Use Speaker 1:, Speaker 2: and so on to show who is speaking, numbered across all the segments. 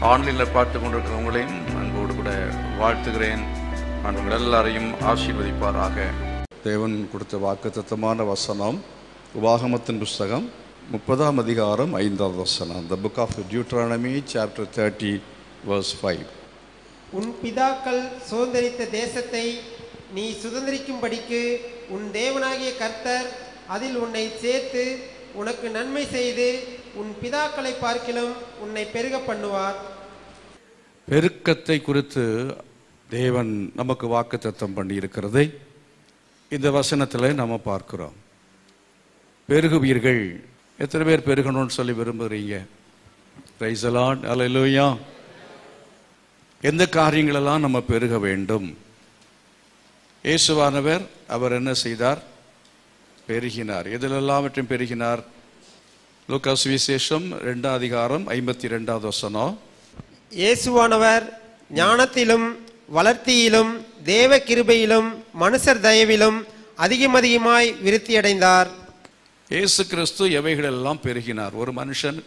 Speaker 1: ஆன்லைனில் பார்த்து கொண்டிருக்கிறவங்களையும் அன்போடு கூட வாழ்த்துகிறேன். நான் உங்கள் எல்லாரையும் ஆசீர்வதிப்பாராக. தேவன் கொடுத்த வாக்குத்தத்தமான வசனம் உபாகமத்தின் புஸ்தகம் 30ஆம் அதிகாரம் 5ஆவது வசனம். The book of Deuteronomy chapter 30 verse 5.
Speaker 2: உன் பிதாக்கள் சுதந்தரித்த தேசத்தை நீ சுதந்தரிக்கும்படிக்கு உன் தேவனாகிய கர்த்தர் அதில் உன்னை சேர்த்து உனக்கு நன்மை செய்து உன் பிதாக்களை பார்க்கிலும் உன்னை பெருக பண்ணுவார்.
Speaker 1: பெருக்கத்தை குறித்து தேவன் நமக்கு வாக்குத்தத்தம் பண்ணி இருக்கிறதை இந்த வசனத்தில் நம்ம பார்க்கிறோம். பெருகுவீர்கள். எத்தனை பேர் பெருகணும்னு சொல்லி விரும்புகிறீங்க? பிரைஸ் தி லார்ட், ஹல்லேலூயா. எந்த காரியங்களெல்லாம் நம்ம பெருக வேண்டும்? இயேசுவானவர் அவர் என்ன செய்தார்? பெருகினார். எதிலெல்லாவற்றையும் பெருகினார்? லூக்கா சுவிசேஷம் 2ஆம் அதிகாரம் 52ஆவது வசனம்.
Speaker 2: இயேசுவானவர் ஞானத்திலும் வளர்த்தியிலும் தேவ கிருபையிலும் மனுஷர் தயவிலும் அதிகமாய் விருத்தியடைந்தார்.
Speaker 1: இயேசு கிறிஸ்து எவைகளெல்லாம் பெருகினார்? ஒரு மனுஷன்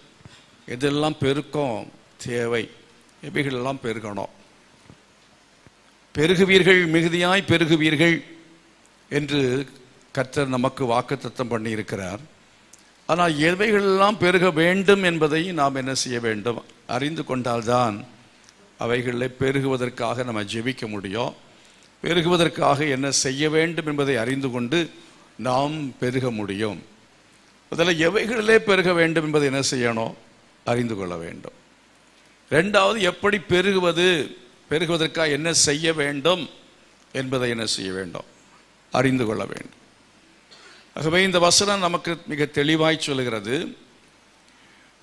Speaker 1: எதெல்லாம் பெருக்கம் தேவை, எவைகளெல்லாம் பெருகணும்? பெருகுவீர்கள், மிகுதியாய் பெருகுவீர்கள் என்று கர்த்தர் நமக்கு வாக்குத்தத்தம் பண்ணி இருக்கிறார். ஆனால் எவைகளெல்லாம் பெருக வேண்டும் என்பதை நாம் என்ன செய்ய வேண்டும்? அறிந்து கொண்டால்தான் அவைகளில் பெருகுவதற்காக நம்ம ஜெபிக்க முடியும். பெருகுவதற்காக என்ன செய்ய வேண்டும் என்பதை அறிந்து கொண்டு நாம் பெருக முடியும். அதில் எவைகளிலே பெருக வேண்டும் என்பதை என்ன செய்யணும்? அறிந்து கொள்ள வேண்டும். ரெண்டாவது, எப்படி பெருகுவது, பெருகுவதற்காக என்ன செய்ய வேண்டும் என்பதை என்ன செய்ய வேண்டும்? அறிந்து கொள்ள வேண்டும். ஆகவே இந்த வசனம் நமக்கு மிக தெளிவாய் சொல்கிறது.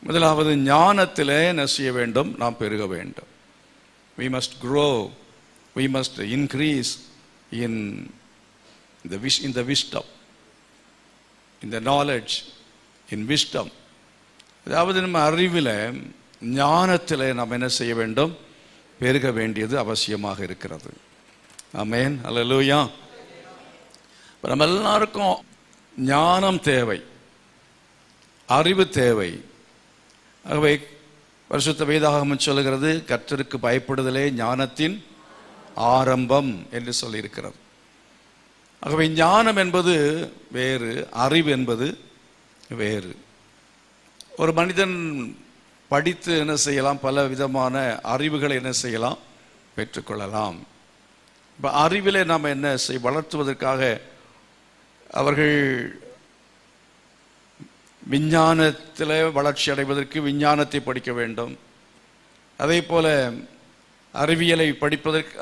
Speaker 1: முதலாவது, ஞானத்தில் என்ன செய்ய வேண்டும்? நாம் பெருக வேண்டும். We must grow, we must increase in the wisdom, in the knowledge, in wisdom. அதாவது நம்ம அறிவில், ஞானத்தில் நாம் என்ன செய்ய வேண்டும்? பெருக வேண்டியது அவசியமாக இருக்கிறது. ஆமென், ஹல்லேலூயா. நம்ம எல்லாருக்கும் ஞானம் தேவை, அறிவு தேவை. ஆகவே பரிசுத்த வேதாகமம் சொல்லுகிறது, கர்த்தருக்கு பயப்படுதலே ஞானத்தின் ஆரம்பம் என்று சொல்லியிருக்கிறது. ஆகவே ஞானம் என்பது வேறு, அறிவு என்பது வேறு. ஒரு மனிதன் படித்து என்ன செய்யலாம்? பல விதமான அறிவுகளை என்ன செய்யலாம்? பெற்றுக்கொள்ளலாம். இப்போ அறிவிலே நாம் என்ன வளர்த்துவதற்காக அவர்கள் விஞ்ஞானத்தில் வளர்ச்சி அடைவதற்கு விஞ்ஞானத்தை படிக்க வேண்டும். அதே போல அறிவியலை படிப்பதற்கு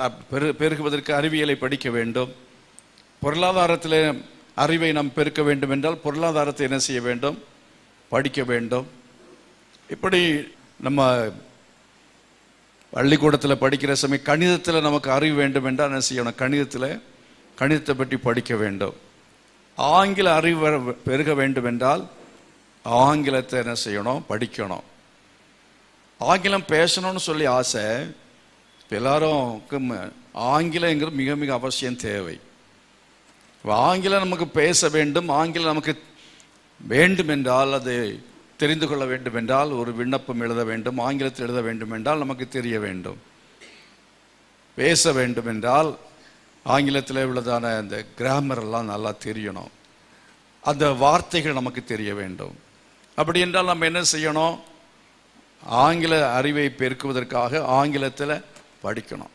Speaker 1: பெருகுவதற்கு அறிவியலை படிக்க வேண்டும். பொருளாதாரத்தில் அறிவை நாம் பெருக்க வேண்டும் என்றால் பொருளாதாரத்தை என்ன செய்ய வேண்டும்? படிக்க வேண்டும். இப்படி நம்ம பள்ளிக்கூடத்தில் படிக்கிற சமயம் கணிதத்தில் நமக்கு அறிவு வேண்டும் என்றால் என்ன செய்யணும்? கணிதத்தை பற்றி படிக்க வேண்டும். ஆங்கில அறிவு பெருக வேண்டும் என்றால் ஆங்கிலத்தை என்ன செய்யணும்? படிக்கணும். ஆங்கிலம் பேசணும்னு சொல்லி ஆசை. எல்லாருக்கும் ஆங்கிலங்கிறது மிக மிக அவசியம் தேவை. ஆங்கிலம் நமக்கு பேச வேண்டும். ஆங்கிலம் நமக்கு வேண்டும் என்றால், அதை தெரிந்து கொள்ள வேண்டும் என்றால் ஒரு விண்ணப்பம் எழுத வேண்டும். ஆங்கிலத்தில் எழுத வேண்டும் என்றால் நமக்கு தெரிய வேண்டும். பேச வேண்டும் என்றால் ஆங்கிலத்தில் உள்ளதான அந்த கிராமர் எல்லாம் நல்லா தெரியணும். அந்த வார்த்தைகள் நமக்கு தெரிய வேண்டும். அப்படி என்றால் நம்ம என்ன செய்யணும்? ஆங்கில அறிவை பெருக்குவதற்காக ஆங்கிலத்தில் படிக்கணும்.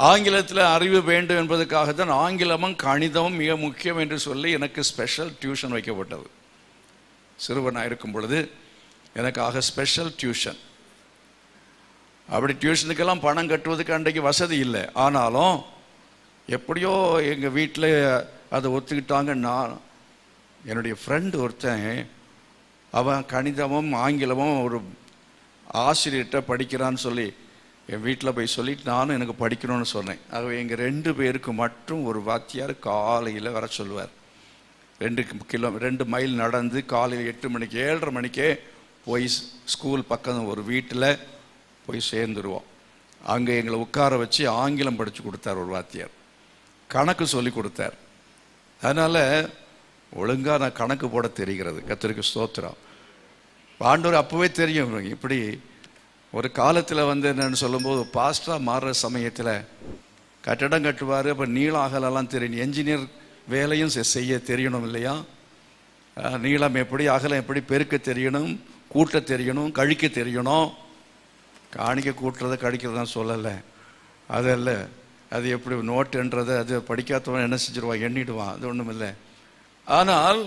Speaker 1: ஆங்கிலத்தில் அறிவு வேண்டும் என்பதற்காக தான் ஆங்கிலமும் கணிதமும் மிக முக்கியம் என்று சொல்லி எனக்கு ஸ்பெஷல் டியூஷன் வைக்கப்பட்டது. சிறுவனாக இருக்கும் பொழுது எனக்காக ஸ்பெஷல் டியூஷன். அப்படி டியூஷனுக்கெல்லாம் பணம் கட்டுவதுக்கு அன்றைக்கு வசதி இல்லை. ஆனாலும் எப்படியோ எங்கள் வீட்டில் அதை ஒத்துக்கிட்டாங்க. நான் என்னுடைய ஃப்ரெண்டு ஒருத்தன், அவன் கணிதமும் ஆங்கிலமும் ஒரு ஆசிரியர்கிட்ட படிக்கிறான்னு சொல்லி என் வீட்டில் போய் சொல்லிட்டு நானும் எனக்கு படிக்கணும்னு சொன்னேன். ஆகவே எங்கள் 2 பேருக்கு மட்டும் ஒரு வாத்தியார் காலையில் வர சொல்லுவார். 2 மைல் நடந்து காலையில் 8 மணிக்கு 7:30 மணிக்கே போய் ஸ்கூல் பக்கம் ஒரு வீட்டில் போய் சேர்ந்துருவோம். அங்கே எங்களை உட்கார வச்சு ஆங்கிலம் படித்து கொடுத்தார் ஒரு வாத்தியார். கணக்கு சொல்லி கொடுத்தார். அதனால் ஒழுங்காக நான் கணக்கு போட தெரிகிறது. கர்த்தருக்கு ஸ்தோத்திரம். ஆண்டவர் அப்போவே தெரியும் இப்படி ஒரு காலத்தில் வந்து என்னென்னு சொல்லும்போது பாஸ்டராக மாறுற சமயத்தில் கட்டடம் கட்டுவார். அப்போ நீளம் அகலெல்லாம் தெரியணும். என்ஜினியர் வேலையும் செய்ய தெரியணும் இல்லையா? நீளம் எப்படி, அகலம் எப்படி, பெருக்க தெரியணும், கூட்ட தெரியணும், கழிக்க தெரியணும். காணிக்க கூட்டுறதை கழிக்கிறதான் சொல்லலை, அதல்ல. அது எப்படி நோட்டுன்றதை அது படிக்காதவன் என்ன செஞ்சிருவான், எண்ணிடுவான். அது ஒன்றும் இல்லை. ஆனால்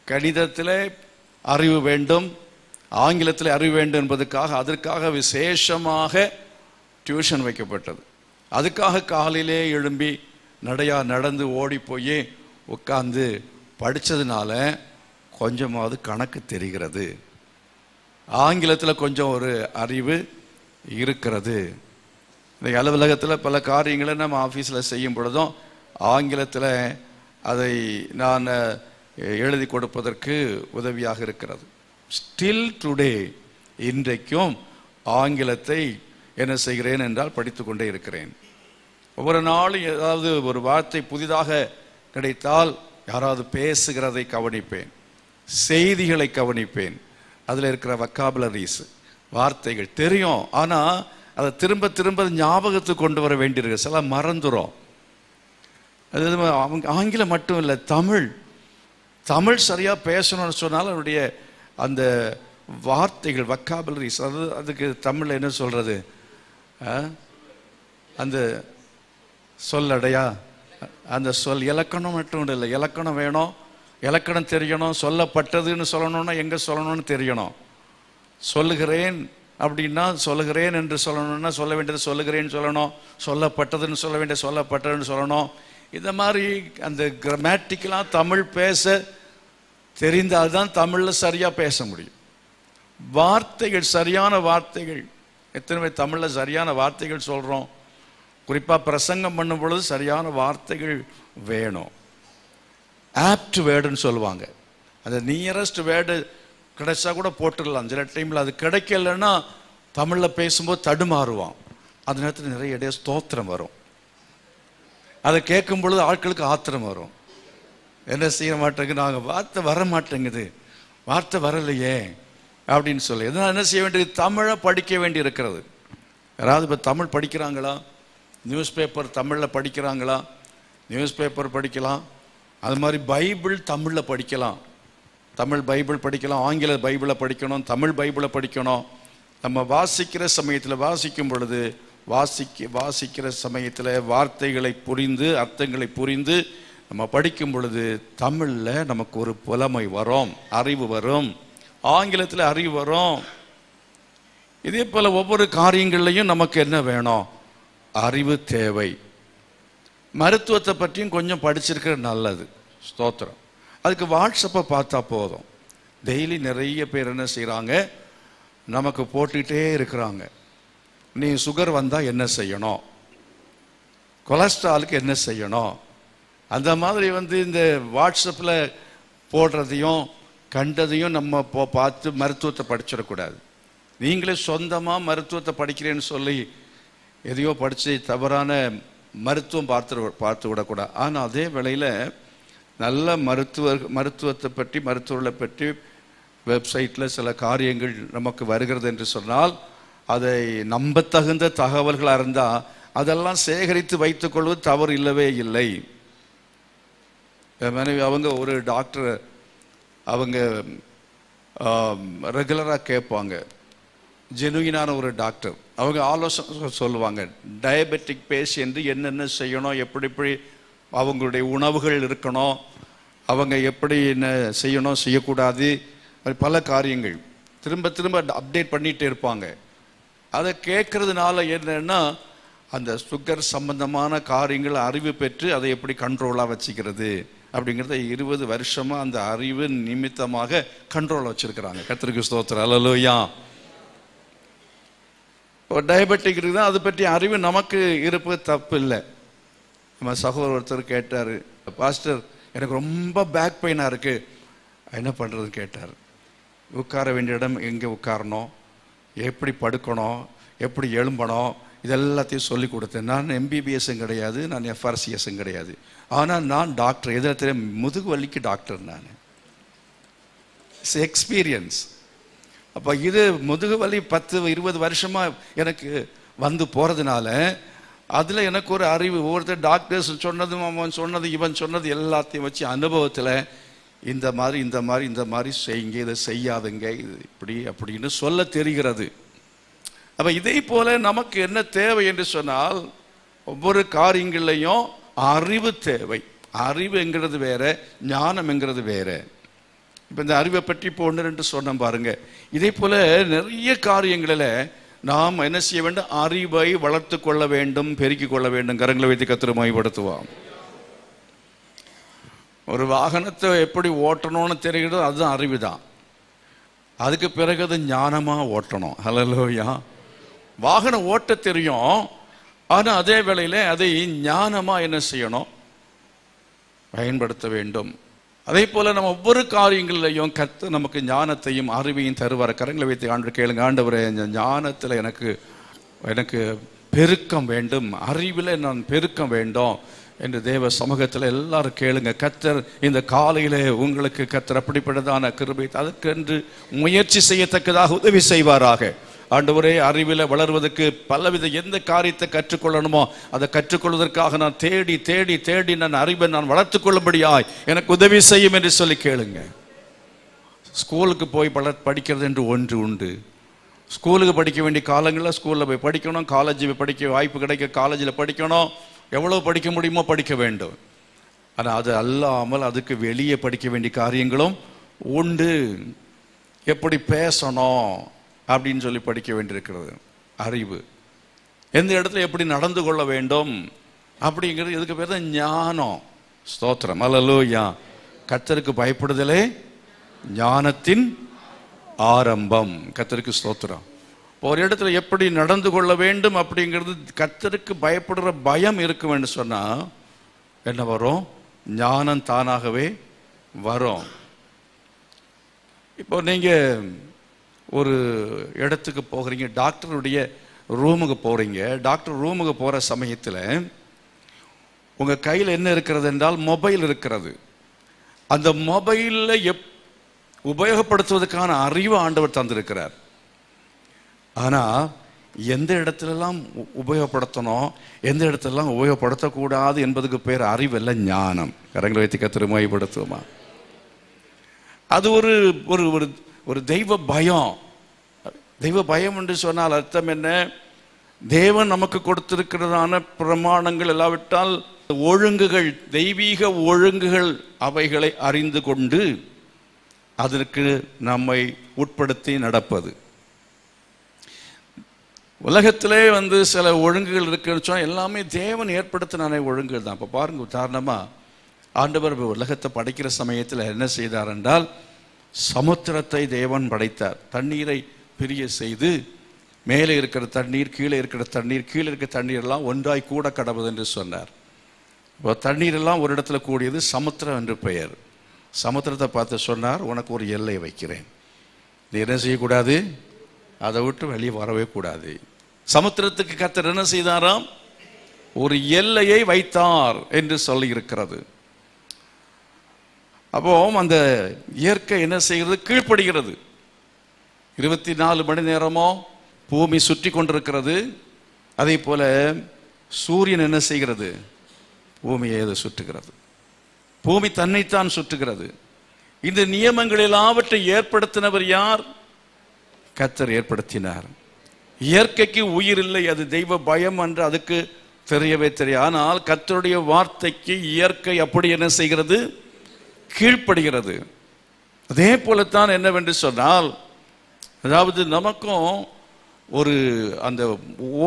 Speaker 1: கணிதத்தில் அறிவு வேண்டும், ஆங்கிலத்தில் அறிவு வேண்டும் என்பதற்காக அதற்காக விசேஷமாக டியூஷன் வைக்கப்பட்டது. அதுக்காக காலையிலே எழும்பி நடந்து ஓடி போய் உட்கார்ந்து படித்ததுனால கொஞ்சமாவது கணக்கு தெரிகிறது, ஆங்கிலத்தில் கொஞ்சம் ஒரு அறிவு இருக்கிறது. இந்த அலுவலகத்தில் பல காரியங்களை நம்ம ஆஃபீஸில் செய்யும் பொழுதும் ஆங்கிலத்தில் அதை நான் எழுதி கொடுப்பதற்கு உதவியாக இருக்கிறது. ஸ்டில் டுடே, இன்றைக்கும் ஆங்கிலத்தை என்ன செய்கிறேன் என்றால் படித்து கொண்டே இருக்கிறேன். ஒவ்வொரு நாளும் ஏதாவது ஒரு வார்த்தை புதிதாக கிடைத்தால் யாராவது பேசுகிறதை கவனிப்பேன், செய்திகளை கவனிப்பேன். அதில் இருக்கிற வக்காபுலரிஸ், வார்த்தைகள் தெரியும், ஆனால் அதை திரும்ப திரும்ப ஞாபகத்துக்கு கொண்டு வர வேண்டியிருக்கு. சில மறந்துடும். அது அவங்க ஆங்கிலம் மட்டும் இல்லை, தமிழ் சரியாக பேசணும்னு சொன்னால் அவருடைய அந்த வார்த்தைகள் வக்காபுலரிஸ், அதுக்கு தமிழில் என்ன சொல்கிறது, அந்த சொல்லடையா, அந்த சொல் இலக்கணம் மட்டும் இல்லை, இலக்கணம் வேணும், இலக்கணம் தெரியணும். சொல்லப்பட்டதுன்னு சொல்லணும்னா எங்கே சொல்லணும்னு தெரியணும். சொல்லுகிறேன் அப்படின்னா சொல்லுகிறேன் என்று சொல்லணும்னா சொல்ல வேண்டியது சொல்லுகிறேன்னு சொல்லணும், சொல்லப்பட்டதுன்னு சொல்ல வேண்டிய சொல்லப்பட்டதுன்னு சொல்லணும். இந்த மாதிரி அந்த கிராமட்டிக்கலாக தமிழ் பேச தெரிந்தால்தான் தமிழில் சரியாக பேச முடியும். வார்த்தைகள், சரியான வார்த்தைகள். எத்தனை பேர் தமிழில் சரியான வார்த்தைகள் சொல்கிறோம்? குறிப்பாக பிரசங்கம் பண்ணும் பொழுது சரியான வார்த்தைகள் வேணும். ஆப்ட் வேர்டுன்னு சொல்லுவாங்க. அந்த நியரஸ்ட் வேர்டு கிடைச்சா கூட போட்டுடலாம். சில டைமில் அது கிடைக்கலன்னா தமிழில் பேசும்போது தடுமாறுவான். அந்த நேரத்தில் நிறைய இடையே ஸ்தோத்திரம் வரும். அதை கேட்கும் பொழுது ஆட்களுக்கு ஆத்திரம் வரும். என்ன செய்ய மாட்டேங்குது, நாங்கள் வார்த்தை வர மாட்டேங்குது, வார்த்தை வரலையே அப்படின்னு சொல்லி இதனால் என்ன செய்ய வேண்டியது, தமிழை படிக்க வேண்டி இருக்கிறது. யாராவது இப்போ தமிழ் படிக்கிறாங்களா? நியூஸ் பேப்பர் தமிழில் படிக்கிறாங்களா? நியூஸ் பேப்பர் படிக்கலாம். அது மாதிரி பைபிள் தமிழில் படிக்கலாம். தமிழ் பைபிள் படிக்கலாம், ஆங்கில பைபிளை படிக்கணும், தமிழ் பைபிளை படிக்கணும். நம்ம வாசிக்கிற சமயத்தில் வாசிக்கும் பொழுது வாசிக்கிற சமயத்தில் வார்த்தைகளை புரிந்து, அர்த்தங்களை புரிந்து நம்ம படிக்கும் பொழுது தமிழில் நமக்கு ஒரு புலமை வரும், அறிவு வரும். ஆங்கிலத்தில் அறிவு வரும். இதே போல் ஒவ்வொரு காரியங்கள்லையும் நமக்கு என்ன வேணும், அறிவு தேவை. மருத்துவத்தை பற்றியும் கொஞ்சம் படிச்சிருக்கிறது நல்லது, ஸ்தோத்திரம். அதுக்கு வாட்ஸ்அப்பை பார்த்தா போதும். டெய்லி நிறைய பேர் என்ன செய்கிறாங்க, நமக்கு போட்டுக்கிட்டே இருக்கிறாங்க. நீ சுகர் வந்தால் என்ன செய்யணும், கொலஸ்ட்ராலுக்கு என்ன செய்யணும், அந்த மாதிரி இந்த வாட்ஸ்அப்பில் போடுறதையும் கண்டதையும் நம்ம பார்த்து மருத்துவத்தை படிச்சிடக்கூடாது. நீங்களே சொந்தமாக மருத்துவத்தை படிக்கிறேன்னு சொல்லி எதையோ படித்து தவறான மருத்துவம் பார்த்து விடக்கூடாது. ஆனால் அதே வேளையில் நல்ல மருத்துவத்தை பற்றி, மருத்துவர்களை பற்றி வெப்சைட்டில் சில காரியங்கள் நமக்கு வருகிறது என்று சொன்னால் அதை நம்பத்தகுந்த தகவல்களாக இருந்தால் அதெல்லாம் சேகரித்து வைத்துக் கொள்வது தவறு இல்லவே இல்லை. மனைவி அவங்க ஒரு டாக்டர் அவங்க ரெகுலராக கேட்பாங்க, ஜெனுயினான ஒரு டாக்டர். அவங்க ஆலோசனை சொல்லுவாங்க, டயபெட்டிக் பேஷண்ட் என்னென்ன செய்யணும், எப்படி அவங்களுடைய உணவுகள் இருக்கணும், அவங்க எப்படி என்ன செய்யணும் செய்யக்கூடாது, பல காரியங்கள் திரும்ப திரும்ப அப்டேட் பண்ணிகிட்டே இருப்பாங்க. அதை கேட்கறதுனால என்னன்னா அந்த சுகர் சம்பந்தமான காரியங்கள் அறிவு பெற்று அதை எப்படி கண்ட்ரோலாக வச்சுக்கிறது அப்படிங்கிறத 20 வருஷமாக அந்த அறிவு நிமித்தமாக கண்ட்ரோலாக வச்சுருக்கிறாங்க. கர்த்தருக்கு ஸ்தோத்திரம், அல்லேலூயா. இப்போ டயபெட்டிக் இருக்குதுன்னா அதை பற்றி அறிவு நமக்கு இருப்பது தப்பு இல்லை. நம்ம சகோதரர் ஒருத்தர் கேட்டார், பாஸ்டர் எனக்கு ரொம்ப பேக் பெயினாக இருக்குது, என்ன பண்ணுறதுன்னு கேட்டார். உட்கார வேண்டிய இடம் எங்கே உட்காரணும், எப்படி படுக்கணும், எப்படி எழும்பணும், இதெல்லாத்தையும் சொல்லி கொடுத்தேன். நான் எம்பிபிஎஸ்ஸும் கிடையாது, நான் எஃப்ஆர்சிஎஸும் கிடையாது. ஆனால் நான் டாக்டர், எதில் தெரியும், முதுகு வலிக்கு டாக்டர். நான் எக்ஸ்பீரியன்ஸ். அப்போ இது முதுகு வலி 10-20 வருஷமா எனக்கு வந்து போறதுனால அதில் எனக்கு ஒரு அறிவு, ஒவ்வொருத்தர் டாக்டர்ஸ் சொன்னதும் அவன் சொன்னது இவன் சொன்னது எல்லாத்தையும் வச்சு அனுபவத்தில் இந்த மாதிரி செய்யுங்க, இதை செய்யாதுங்க, இது இப்படி அப்படின்னு சொல்ல தெரிகிறது. அப்போ இதே போல நமக்கு என்ன தேவை என்று சொன்னால், ஒவ்வொரு காரியங்களையும் அறிவு தேவை. அறிவுங்கிறது வேற, ஞானம்ங்கிறது வேற. இப்போ இந்த அறிவை பற்றி இப்போ 1-2 சொன்னோம் பாருங்க. இதே போல நிறைய காரியங்களில் நாம் என்ன செய்ய வேண்டும்? அறிவை வளர்த்து கொள்ள வேண்டும், பெருக்கிக் கொள்ள வேண்டும். கரங்களை வைத்து கர்த்தரை மகிமைப்படுத்துவோம். ஒரு வாகனத்தை எப்படி ஓட்டணும்னு தெரிகிறது, அதுதான் அறிவு தான். அதுக்கு பிறகு அது ஞானமாக ஓட்டணும். ஹல்லேலூயா. வாகனம் ஓட்ட தெரியும், ஆனால் அதே வேளையில் அதை ஞானமாக என்ன செய்யணும்? பயன்படுத்த வேண்டும். அதே போல நம்ம ஒவ்வொரு காரியங்களிலையும் கர்த்தர் நமக்கு ஞானத்தையும் அறிவையும் தருவார். கரங்களை வைத்து ஆண்டு கேளுங்க, ஆண்டவரே இந்த ஞானத்தில் எனக்கு பெருக்கம் வேண்டும், அறிவில் நான் பெருக்கம் வேண்டும் என்று தேவ சமூகத்தில் எல்லாரும் கேளுங்க. கர்த்தர் இந்த காலையிலே உங்களுக்கு கர்த்தர் அப்படிப்பட்டதான கிருபை அதற்கென்று முயற்சி செய்யத்தக்கதாக உதவி செய்வாராக. ஆண்டவரே, அறிவில் வளர்வதற்கு பலவித எந்த காரியத்தை கற்றுக்கொள்ளணுமோ அதை கற்றுக்கொள்வதற்காக நான் தேடி தேடி தேடி நான் அறிவை நான் வளர்த்துக் கொள்ளும்படியாய் எனக்கு உதவி செய்யும் என்று சொல்லி கேளுங்க. ஸ்கூலுக்கு போய் படிக்கிறது என்று ஒன்று உண்டு. ஸ்கூலுக்கு படிக்க வேண்டிய காலங்களில் ஸ்கூலில் போய் படிக்கணும், காலேஜில் படிக்க வாய்ப்பு கிடைக்க காலேஜில் படிக்கணும், எவ்வளோ படிக்க முடியுமோ படிக்க வேண்டும். ஆனால் அது அல்லாமல் அதுக்கு வெளியே படிக்க வேண்டிய காரியங்களும் உண்டு. எப்படி பேசணும் அப்படின்னு சொல்லி படிக்க வேண்டியிருக்கிறது. அறிவு எந்த இடத்துல எப்படி நடந்து கொள்ள வேண்டும் அப்படிங்கிறது இதுக்கு பேர் தான் ஞானம். ஸ்தோத்திரம், அல்லேலூயா. கர்த்தருக்கு பயப்படுதலே ஞானத்தின் ஆரம்பம். கர்த்தருக்கு ஸ்தோத்திரம். ஒரு இடத்துல எப்படி நடந்து கொள்ள வேண்டும் அப்படிங்கிறது, கர்த்தருக்கு பயப்படுற பயம் இருக்கும் என்று சொன்னா என்ன வரும்? ஞானம் தானாகவே வரும். இப்போ நீங்க ஒரு இடத்துக்கு போகிறீங்க, டாக்டருடைய ரூமுக்கு போகிறீங்க. டாக்டர் ரூமுக்கு போகிற சமயத்தில் உங்கள் கையில் என்ன இருக்கிறது என்றால் மொபைல் இருக்கிறது. அந்த மொபைலில் உபயோகப்படுத்துவதற்கான அறிவு ஆண்டவர் தந்திருக்கிறார். ஆனால் எந்த இடத்துலலாம் உபயோகப்படுத்தணும், எந்த இடத்துலலாம் உபயோகப்படுத்தக்கூடாது என்பதுக்கு பேர் அறிவல்ல, ஞானம். கரங்களை வைத்து கர்த்தரை மகிமைப்படுத்துவோமா? அது ஒரு ஒரு ஒரு தெய்வ பயம். தெய்வ பயம் என்று சொன்னால் அர்த்தம் என்ன? தேவன் நமக்கு கொடுத்திருக்கிறதான பிரமாணங்கள் இல்லாவிட்டால் ஒழுங்குகள், தெய்வீக ஒழுங்குகள், அவைகளை அறிந்து கொண்டு அதற்கு நம்மை உட்படுத்தி நடப்பது. உலகத்திலே சில ஒழுங்குகள் இருக்குன்னு சொன்னால் எல்லாமே தேவன் ஏற்படுத்தின ஒழுங்குகள் தான். இப்போ பாருங்க, உதாரணமாக ஆண்டவர் உலகத்தை படைக்கிற சமயத்தில் என்ன செய்தார் என்றால், சமுத்திரத்தை தேவன் படைத்தார். தண்ணீரை பிரிய செய்து மேலே இருக்கிற தண்ணீர், கீழே இருக்கிற தண்ணீர், கீழே இருக்கிற தண்ணீர் எல்லாம் ஒன்றாய் கூட கடவுது என்று சொன்னார். இப்போ தண்ணீர் எல்லாம் ஒரு இடத்துல கூடியது சமுத்திரம் என்று பெயர். சமுத்திரத்தை பார்த்து சொன்னார், உனக்கு ஒரு எல்லை வைக்கிறேன், நீ என்ன செய்யக்கூடாது? அதை விட்டு வெளியே வரவே கூடாது. சமுத்திரத்துக்கு கர்த்தர் என்ன செய்தாராம்? ஒரு எல்லையை வைத்தார் என்று சொல்லி இருக்கிறது. அப்போ அந்த இயற்கை என்ன செய்கிறது? கீழ்ப்படுகிறது. 24 மணி நேரமோ பூமி சுற்றி கொண்டிருக்கிறது. அதே போல சூரியன் என்ன செய்கிறது? பூமியை சுற்றுகிறது. பூமி தன்னைத்தான் சுற்றுகிறது. இந்த நியமங்கள் எல்லாவற்றை ஏற்படுத்தினவர் யார்? கர்த்தர் ஏற்படுத்தினார். இயற்கைக்கு உயிர் இல்லை, அது தெய்வ பயம் என்று அதுக்கு தெரியவே தெரியும். ஆனால் கர்த்தருடைய வார்த்தைக்கு இயற்கை அப்படி என்ன செய்கிறது? கீழ்ப்படுகிறது. அதே போலத்தான் என்னவென்று சொன்னால், அதாவது நமக்கும் ஒரு அந்த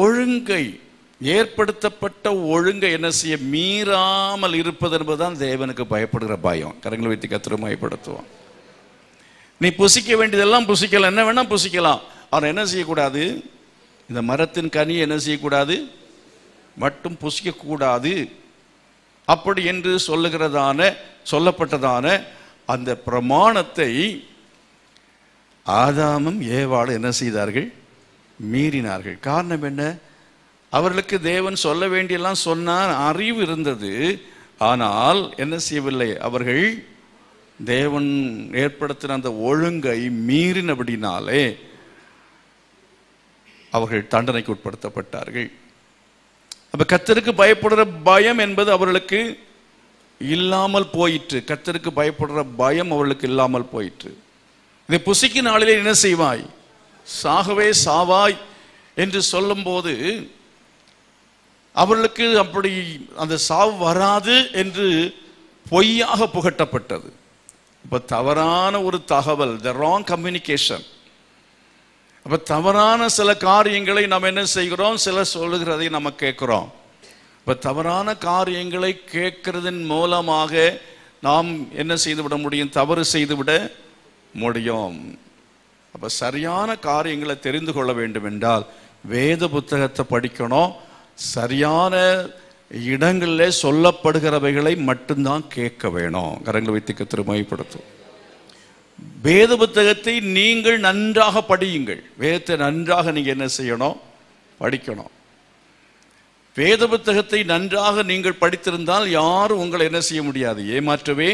Speaker 1: ஒழுங்கை, ஏற்படுத்தப்பட்ட ஒழுங்கை என்ன செய்ய மீறாமல் இருப்பது என்பதுதான் தேவனுக்கு பயப்படுகிற பயம். கரங்களை வைத்து கர்த்தரை மகிமைப்படுத்துவோம். நீ புசிக்க வேண்டியதெல்லாம் புசிக்கலாம், என்ன வேணா புசிக்கலாம். ஆனால் என்ன செய்யக்கூடாது? இந்த மரத்தின் கனி என்ன செய்யக்கூடாது? மட்டும் புசிக்கக்கூடாது. அப்படி என்று சொல்லப்பட்டதான அந்த பிரமாணத்தை ஆதாமும் ஏவாளும் என்ன செய்தார்கள்? மீறினார்கள். காரணம் என்ன? அவர்களுக்கு தேவன் சொல்ல வேண்டியெல்லாம் சொன்னார், அறிவு இருந்தது. ஆனால் என்ன செய்யவில்லை? அவர்கள் தேவன் ஏற்படுத்தின அந்த ஒழுங்கை மீறினபடினாலே அவர்கள் தண்டனைக்கு உட்படுத்தப்பட்டார்கள். அப்ப கர்த்தருக்கு பயப்படுற பயம் என்பது அவர்களுக்கு இல்லாமல் போயிற்று. கர்த்தருக்கு பயப்படுற பயம் அவர்களுக்கு இல்லாமல் போயிற்று. இதை புசிக்கு நாளிலே என்ன செய்வாய், சாகவே சாவாய் என்று சொல்லும் போது அவர்களுக்கு அப்படி அந்த சாவு வராது என்று பொய்யாக புகட்டப்பட்டது. இப்ப தவறான ஒரு தகவல், த ராங் கம்யூனிகேஷன். அப்ப தவறான சில காரியங்களை நாம் என்ன செய்கிறோம், சிலர் சொல்லுகிறதை நம்ம கேட்கிறோம். இப்ப தவறான காரியங்களை கேட்கிறதன் மூலமாக நாம் என்ன செய்துவிட முடியும், தவறு செய்துவிட முடியும். அப்ப சரியான காரியங்களை தெரிந்து கொள்ள வேண்டும் என்றால் வேத புத்தகத்தை படிக்கணும். சரியான இடங்களில் சொல்லப்படுகிறவைகளை மட்டும்தான் கேட்க வேணும். கரங்களை வைத்து கர்த்தரை மகிமைப்படுத்தும். வேத புத்தகத்தை நீங்கள் நன்றாக படியுங்கள். வேதத்தை நன்றாக நீங்க என்ன செய்யணும், படிக்கணும். வேத புத்தகத்தை நன்றாக நீங்கள் படித்திருந்தால் யாரும் உங்களை என்ன செய்ய முடியாது, ஏமாற்றவே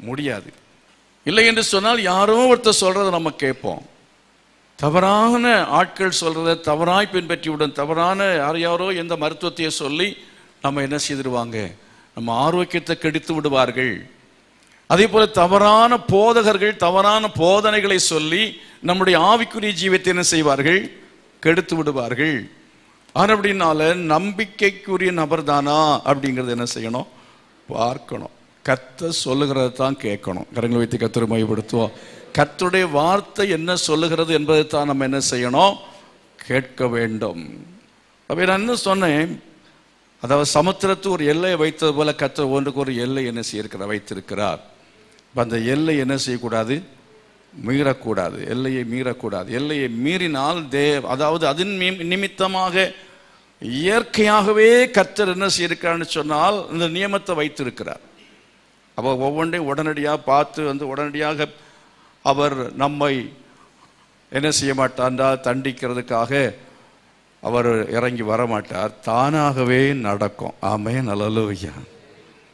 Speaker 1: முடியாது. இல்லை என்று சொன்னால் யாரோ ஒருத்தர் சொல்றதை நம்ம கேட்போம். தவறான ஆட்கள் சொல்றதை தவறாய் பின்பற்றிவிடும். தவறான யாரோ எந்த மருத்துவத்தையே சொல்லி நம்ம என்ன செய்திருவாங்க, நம்ம ஆரோக்கியத்தை கெடுத்து விடுவார்கள். அதே போல தவறான போதகர்கள் தவறான போதனைகளை சொல்லி நம்முடைய ஆவிக்குரிய ஜீவத்தை என்ன செய்வார்கள், கெடுத்து விடுவார்கள். ஆனால் அப்படின்னால நம்பிக்கைக்குரிய நபர் தானா அப்படிங்கிறது என்ன செய்யணும், பார்க்கணும். கர்த்தர் சொல்லுகிறத தான் கேட்கணும். கரங்களை வைத்து கர்த்தரை மகிமைப்படுத்துவோம். கர்த்தருடைய வார்த்தை என்ன சொல்லுகிறது என்பதை தான் நம்ம என்ன செய்யணும், கேட்க வேண்டும். அப்ப நான் என்ன சொன்னேன், அதாவது சமுத்திரத்து ஒரு எல்லையை வைத்தது போல கர்த்தர் ஒன்றுக்கு ஒரு எல்லை என்ன செய்யிருக்கிறார், வைத்திருக்கிறார். அந்த எல்லை என்ன செய்யக்கூடாது, மீறக்கூடாது. எல்லையை மீறக்கூடாது. எல்லையை மீறினால் அதாவது அதன் நிமித்தமாக இயற்கையாகவே கர்த்தர் என்ன செய்யிருக்கிறான்னு சொன்னால் இந்த நியமத்தை வைத்திருக்கிறார். அப்போ ஒவ்வொன்றையும் உடனடியாக பார்த்து உடனடியாக அவர் நம்மை என்ன செய்ய மாட்டார்ன்றா, தண்டிக்கிறதுக்காக அவர் இறங்கி வரமாட்டார். தானாகவே நடக்கும். ஆமென், அல்லேலூயா.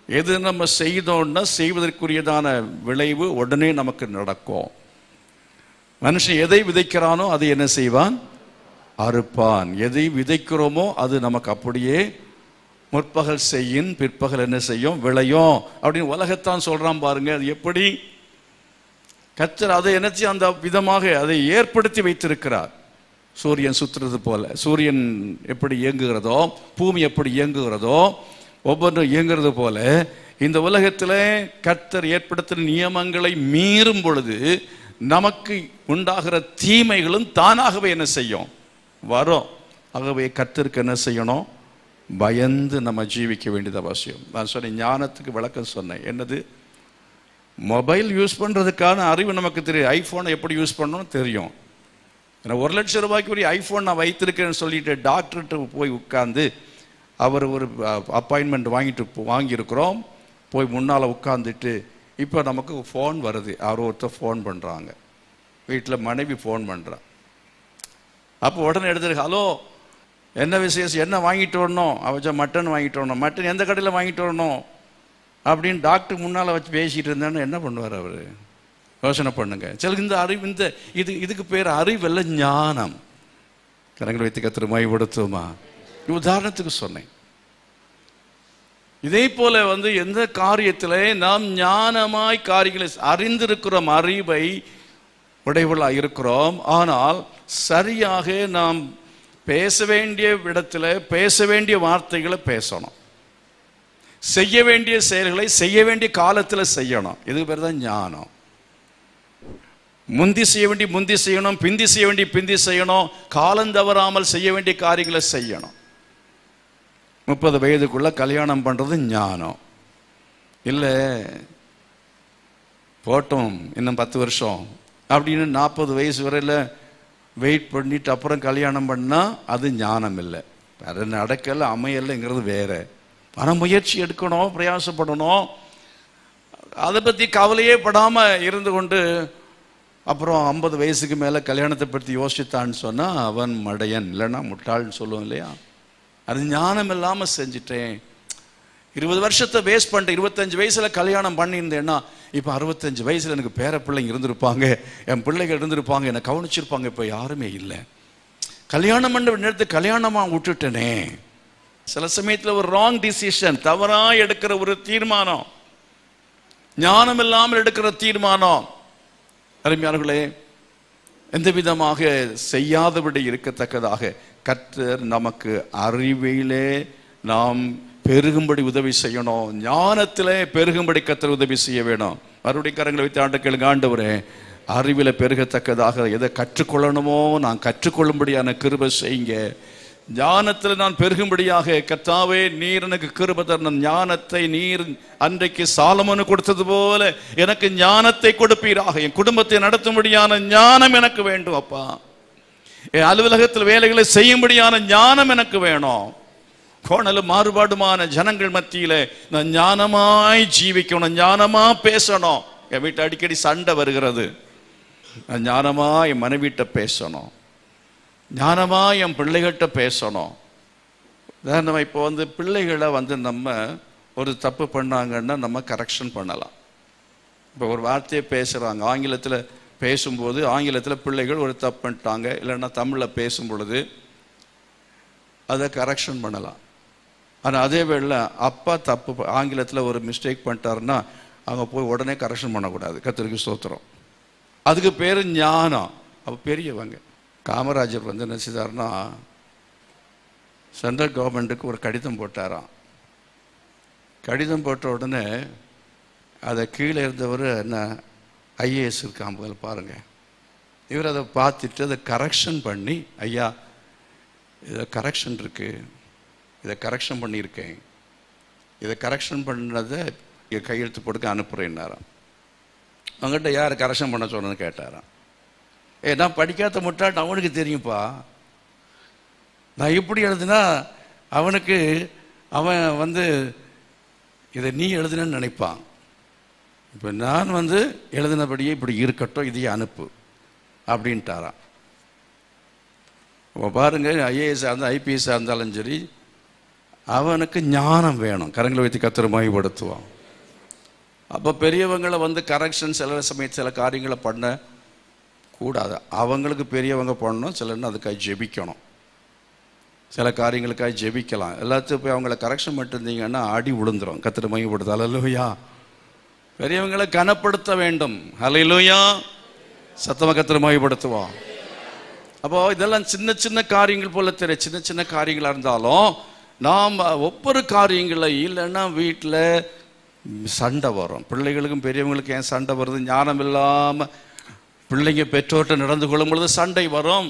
Speaker 1: எது நம்ம செய்தோம்னா செய்வதற்குரியதான விளைவு உடனே நமக்கு நடக்கும். மனுஷன் எதை விதைக்கிறானோ அதை என்ன செய்வான், அறுப்பான். எதை விதைக்கிறோமோ அது நமக்கு அப்படியே முற்பகல் செய்யும் பிற்பகல் என்ன செய்யும், விளையும் அப்படின்னு உலகத்தான் சொல்றான் பாருங்க. அது எப்படி கர்த்தர் அதை என்னச்சு அந்த விதமாக அதை ஏற்படுத்தி வைத்திருக்கிறார். சூரியன் சுற்றுறது போல, சூரியன் எப்படி இயங்குகிறதோ, பூமி எப்படி இயங்குகிறதோ, ஒவ்வொன்றும் இயங்குறது போல இந்த உலகத்தில் கர்த்தர் ஏற்படுத்தின நியமங்களை மீறும் பொழுது நமக்கு உண்டாகிற தீமைகளும் தானாகவே என்ன செய்யும், வரும். ஆகவே கர்த்தருக்கு என்ன செய்யணும், பயந்து நம்ம ஜீவிக்க வேண்டியது அவசியம். நான் சொன்னேன், ஞானத்துக்கு விளக்கம் சொன்னேன். என்னது, மொபைல் யூஸ் பண்ணுறதுக்கான அறிவு நமக்கு தெரியும். ஐஃபோனை எப்படி யூஸ் பண்ணணும்னு தெரியும். ஏன்னா 1 லட்சம் ரூபாய்க்கு ஒரு ஐஃபோன் நான் வைத்திருக்கேன்னு சொல்லிட்டு டாக்டர்கிட்ட போய் உட்கார்ந்து அவர் ஒரு அப்பாயின்மெண்ட் வாங்கியிருக்கிறோம். போய் முன்னால் உட்காந்துட்டு இப்போ நமக்கு ஃபோன் வருது. யாரோ ஒருத்தர் ஃபோன் பண்ணுறாங்க, வீட்டில் மனைவி ஃபோன் பண்ணுறான். அப்போ உடனே எடுத்துரு, ஹலோ என்ன விசேஷம், என்ன வாங்கிட்டு வரணும், அவச்சா மட்டன் வாங்கிட்டு வரணும், மட்டன் எந்த கடையில் வாங்கிட்டு வரணும் அப்படின்னு டாக்டர் முன்னால் வச்சு பேசிகிட்டு இருந்தான்னு என்ன பண்ணுவார் அவர், யோசனை பண்ணுங்க. சில இந்த அறிவு இதுக்கு பேர் அறிவல்ல, ஞானம். கரங்களை வைத்து கர்த்தரை மகிமைப்படுத்துவோமா. உதாரணத்துக்கு சொன்னேன். இதே போல எந்த காரியத்தில் நாம் ஞானமாய் காரியங்களை அறிந்திருக்கிறோம், அறிவை உடையவர்களாக இருக்கிறோம். ஆனால் சரியாக நாம் பேச வேண்டிய இடத்துல பேச வேண்டிய வார்த்தைகளை பேசணும். செய்ய வேண்டிய செயல்களை செய்ய வேண்டிய காலத்தில் செய்யணும். இதுக்கு பேர் தான் ஞானம். முந்தி செய்ய வேண்டிய முந்தி செய்யணும், பிந்தி செய்ய வேண்டிய பிந்தி செய்யணும், காலம் தவறாமல் செய்ய வேண்டிய காரியங்களை செய்யணும். 30 வயதுக்குள்ள கல்யாணம் பண்றது ஞானம் இல்லை, போட்டோம் இன்னும் 10 வருஷம் அப்படின்னு 40 வயசு வரையில் வெயிட் பண்ணிட்டு அப்புறம் கல்யாணம் பண்ணா அது ஞானம் இல்லை. அது நடக்கல அமையலைங்கிறது வேற. ஆனால் முயற்சி எடுக்கணும், பிரயாசப்படணும். அதை பற்றி கவலையே படாமல் இருந்து கொண்டு அப்புறம் 50 வயசுக்கு மேலே கல்யாணத்தை பற்றி யோசித்தான்னு சொன்னால் அவன் மடையன், இல்லைன்னா முட்டாள்னு சொல்லுவோம் இல்லையா. அது ஞானம் இல்லாமல் செஞ்சிட்டேன், 20 வருஷத்தை வேஸ்ட் பண்ணிட்டு 25 வயசுல கல்யாணம் பண்ணியிருந்தேன்னா இப்போ 65 வயசுல எனக்கு பேர பிள்ளைங்க இருந்திருப்பாங்க, என் பிள்ளைகள் இருந்திருப்பாங்க, என்னை கவனிச்சிருப்பாங்க. இப்போ யாருமே இல்லை. கல்யாணம் பண்ண நேரத்தை கல்யாணமாக விட்டுட்டனே. சில சமயத்தில் ஒரு ராங் டிசிஷன், தவறாக எடுக்கிற ஒரு தீர்மானம், ஞானம் இல்லாமல் எடுக்கிற தீர்மானம். அருமையானவர்களே, எந்த விதமாக செய்யாதபடி இருக்கத்தக்கதாக கர்த்தர் நமக்கு அறிவிலே நாம் பெருகும்படி உதவி செய்யணும். ஞானத்திலே பெருகும்படி கர்த்தர் உதவி செய்ய வேணும். மறுபடியும் கரங்களை வைத்து ஆண்டு கேளுங்க, ஆண்டவரே அறிவில பெருகத்தக்கதாக எதை கற்றுக்கொள்ளணுமோ நான் கற்றுக்கொள்ளும்படியான கிருபை செய்யுங்க. ஞானத்தில் நான் பெருகும்படியாக கர்த்தாவே நீர் எனக்கு கிருபை தரணும். ஞானத்தை நீர் அன்றைக்கு சாலமோனுக்கு கொடுத்தது போல எனக்கு ஞானத்தை கொடுப்பீராக. என் குடும்பத்தை நடத்தும்படியான ஞானம் எனக்கு வேண்டும் அப்பா. என் அலுவலகத்தில் வேலைகளை செய்யும்படியான ஞானம் எனக்கு வேணும். கோணலும் மாறுபாடுமான ஜனங்கள் மத்தியில நான் ஞானமாய் ஜீவிக்கணும், ஞானமா பேசணும். என் வீட்டை அடிக்கடி சண்டை வருகிறது, நான் ஞானமா என் மனைவிட்ட பேசணும், ஞானமா என் பிள்ளைகிட்ட பேசணும். நம்ம இப்போ பிள்ளைகளை நம்ம ஒரு தப்பு பண்ணாங்கன்னா நம்ம கரெக்ஷன் பண்ணலாம். இப்போ ஒரு வார்த்தையை பேசுகிறாங்க, ஆங்கிலத்தில் பேசும்போது ஆங்கிலத்தில் பிள்ளைகள் ஒரு தப்பு பண்ணிட்டாங்க, இல்லைன்னா தமிழில் பேசும் பொழுது அதை கரெக்ஷன் பண்ணலாம். ஆனால் அதே வேளை அப்பா தப்பு ஆங்கிலத்தில் ஒரு மிஸ்டேக் பண்ணிட்டாருன்னா அவங்க போய் உடனே கரெக்ஷன் பண்ணக்கூடாது. கர்த்தருக்கு ஸ்தோத்திரம். அதுக்கு பேர் ஞானம். அப்போ பெரியவங்க காமராஜர் என்ன செய்தார்னா சென்ட்ரல் கவர்மெண்ட்டுக்கு ஒரு கடிதம் போட்டாராம். கடிதம் போட்ட உடனே அதை கீழே இருந்தவர் என்ன ஐஏஎஸ் இருக்காங்க பாருங்கள், இவர் அதை பார்த்துட்டு அதை கரெக்ஷன் பண்ணி, ஐயா இதை கரெக்ஷன் இருக்குது, இதை கரெக்ஷன் பண்ணியிருக்கேன், இதை கரெக்ஷன் பண்ணதை கையெழுத்து போட்டுக்க அனுப்புகிறேன்னாராம். அவங்ககிட்ட யார் கரெக்ஷன் பண்ண சொன்னன்னு கேட்டாராம். நான் படிக்காத முட்டாட்டு அவனுக்கு தெரியும்ப்பா, நான் இப்படி எழுதுனா அவனுக்கு அவன் இதை நீ எழுதுனன்னு நினைப்பான். இப்போ நான் எழுதினபடியே இப்படி இருக்கட்டும், இதையே அனுப்பு அப்படின்ட்டாராம். இப்போ பாருங்கள், ஐஏஎஸ் இருந்தால் ஐபிஎஸ்ஸாக இருந்தாலும் சரி, அவனுக்கு ஞானம் வேணும். கரங்களை வைத்து கர்த்தரை மகிமைப்படுத்துவான். அப்போ பெரியவங்களை கரெக்ஷன் சில சமயத்தில் சில காரியங்களை பண்ண கூடாது. அவங்களுக்கு பெரியவங்க பண்ணணும், சிலர்னு அதுக்காக ஜெபிக்கணும், சில காரியங்களுக்காக ஜெபிக்கலாம். எல்லாத்தையும் போய் அவங்கள கரெக்ஷன் பண்ணிருந்தீங்கன்னா அடி விழுந்துடும். கர்த்தரை மகிமைப்படுத்து. அல்லேலூயா. பெரியவங்களை கனப்படுத்த வேண்டும். அல்லேலூயா. சத்தமாக கர்த்தரை மகிமைப்படுத்துவான். அப்போ இதெல்லாம் சின்ன சின்ன காரியங்கள் போல தெரிய, சின்ன சின்ன காரியங்களாக இருந்தாலும் நாம் ஒவ்வொரு காரியங்களை இல்லைன்னா வீட்டில் சண்டை வரும். பிள்ளைகளுக்கும் பெரியவங்களுக்கும் ஏன் சண்டை வருது? ஞானம் இல்லாமல் பிள்ளைங்க பெற்றோர்கிட்ட நடந்து கொள்ளும் பொழுது சண்டை வரும்.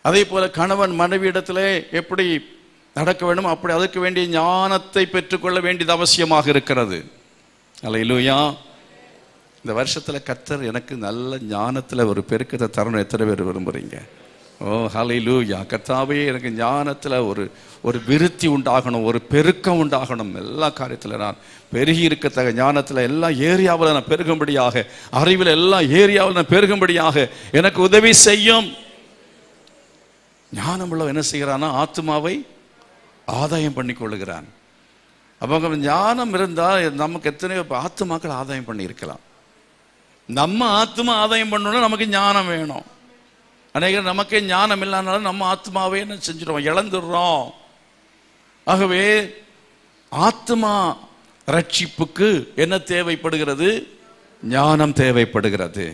Speaker 1: அதே போல் கணவன் மனைவி இடத்துல எப்படி நடக்க வேண்டும், அப்படி அதுக்கு வேண்டிய ஞானத்தை பெற்றுக்கொள்ள வேண்டியது அவசியமாக இருக்கிறது. அல்லேலூயா. இந்த வருஷத்தில் கர்த்தர் எனக்கு நல்ல ஞானத்தில் ஒரு பெருக்கத்தை தரணும். எத்தனை பேர் விரும்புகிறீங்க? ஓ ஹல்லேலூயா. கர்த்தாவே எனக்கு ஞானத்தில் ஒரு விருத்தி உண்டாகணும், ஒரு பெருக்கம் உண்டாகணும். எல்லா காரியத்தில் நான் பெருகி இருக்கத்தக்க ஞானத்தில் எல்லா ஏரியாவில் நான் பெருகும்படியாக, அறிவில் எல்லா ஏரியாவில் நான் பெருகும்படியாக எனக்கு உதவி செய்யும். ஞானம் உள்ள என்ன செய்கிறான்னா ஆத்மாவை ஆதாயம் பண்ணி கொள்ளுகிறான். அப்போ ஞானம் இருந்தால் நமக்கு எத்தனையோ ஆத்மாக்கள் ஆதாயம் பண்ணி இருக்கலாம். நம்ம ஆத்மா ஆதாயம் பண்ணணும்னா நமக்கு ஞானம் வேணும். அநேகர் நமக்கே ஞானம் இல்லாதனால நம்ம ஆத்மாவே என்ன செஞ்சிடும், இழந்துடுறோம். ஆகவே ஆத்மா ரட்சிப்புக்கு என்ன தேவைப்படுகிறது? ஞானம் தேவைப்படுகிறது.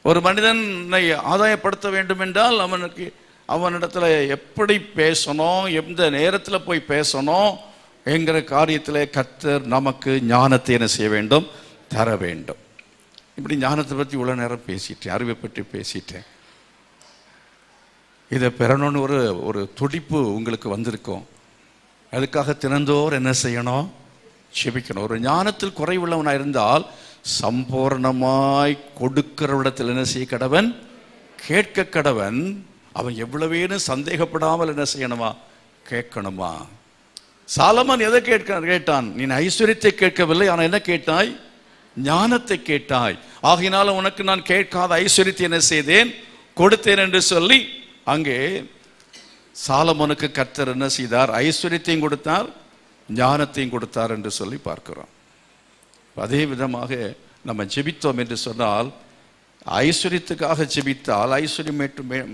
Speaker 1: ஒரு மனிதனை ஆதாயப்படுத்த வேண்டும் என்றால் அவனிடத்துல எப்படி பேசணும், எந்த நேரத்தில் போய் பேசணும் என்கிற காரியத்தில் கர்த்தர் நமக்கு ஞானத்தை என்ன செய்ய வேண்டும்? தர வேண்டும். இப்படி ஞானத்தை பற்றி இவ்வளோ நேரம் பேசிட்டேன், அறிவை பற்றி பேசிட்டேன். இதை பெறணும்னு ஒரு துடிப்பு உங்களுக்கு வந்திருக்கும். அதுக்காக தினந்தோறும் என்ன செய்யணும்? செபிக்கணும். ஒரு ஞானத்தில் குறைவுள்ளவனாக இருந்தால் சம்பூர்ணமாய் கொடுக்கிறவிடத்தில் என்ன செய்ய கடவன்? கேட்க கடவன். அவன் எவ்வளவேன்னு சந்தேகப்படாமல் என்ன செய்யணுமா? கேட்கணுமா? சாலமன் எதை கேட்டான்? நீ ஐஸ்வர்யத்தை கேட்கவில்லை, ஆனால் என்ன கேட்டாய்? ஞானத்தை கேட்டாய். ஆகினால உனக்கு நான் கேட்காத ஐஸ்வர்யத்தை என்ன செய்தேன்? கொடுத்தேன் என்று சொல்லி அங்கே சாலமோனுக்கு கர்த்தர் என்ன செய்தார்? ஐஸ்வர்யத்தையும் கொடுத்தார், ஞானத்தையும் கொடுத்தார் என்று சொல்லி பார்க்கிறோம். அதே விதமாக நம்ம ஜெபித்தோம் என்று சொன்னால், ஐஸ்வர்யத்துக்காக ஜெபித்தால் ஐஸ்வர்யம்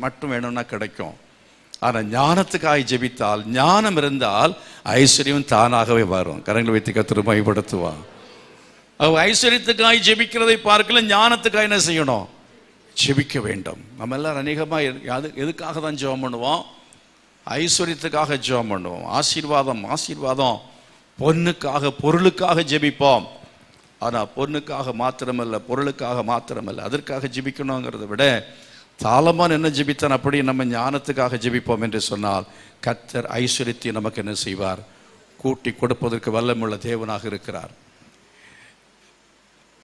Speaker 1: மட்டும் வேணும்னா கிடைக்கும். ஆனால் ஞானத்துக்காக ஜெபித்தால், ஞானம் இருந்தால் ஐஸ்வர்யம் தானாகவே வரும். கரங்களை வைத்து கர்த்தரை மகிமைப்படுத்துவான். ஐஸ்வர்யத்துக்காக ஜெபிக்கிறதை பார்க்கல, ஞானத்துக்காக என்ன செய்யணும்? ஜெபிக்க வேண்டும். நம்ம எல்லாரும் அநேகமாக எதுக்காக தான் ஜெபம் பண்ணுவோம்? ஐஸ்வர்யத்துக்காக ஜெபம் பண்ணுவோம். ஆசீர்வாதம் பொண்ணுக்காக, பொருளுக்காக ஜெபிப்போம். ஆனால் பொண்ணுக்காக மாத்திரமல்ல, பொருளுக்காக மாத்திரமல்ல, அதற்காக ஜெபிக்கணுங்கிறத விட சாலமோன் என்ன ஜெபித்தான், அப்படி நம்ம ஞானத்துக்காக ஜெபிப்போம் என்று சொன்னால் கர்த்தர் ஐஸ்வர்யத்தை நமக்கு என்ன செய்வார்? கூட்டி கொடுப்பதற்கு வல்லமுள்ள தேவனாக இருக்கிறார்.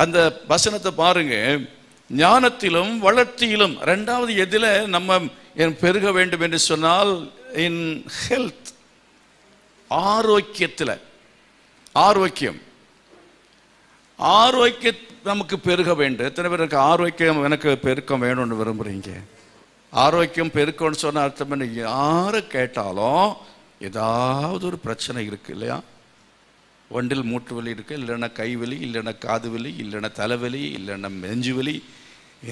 Speaker 1: அந்த வசனத்தை பாருங்க. ஞானத்திலும் வளர்ச்சியிலும், ரெண்டாவது எதில் நம்ம பெருக வேண்டும் என்று சொன்னால், இன் ஹெல்த், ஆரோக்கியத்தில். ஆரோக்கியம் நமக்கு பெருக வேண்டும். எத்தனை பேருக்கு ஆரோக்கியம் எனக்கு பெருக்கம் வேணும்னு விரும்புறீங்க? ஆரோக்கியம் பெருக்கம்னு சொன்ன அர்த்தம் என்ன? யாரை கேட்டாலும் ஏதாவது ஒரு பிரச்சனை இருக்கு இல்லையா? ஒன்றில் மூட்டு வலி இருக்கு, இல்லைன்னா கை வலி, இல்லைன்னா காது வலி, இல்லைன்னா தலைவலி, இல்லைன்னா நெஞ்சு வலி,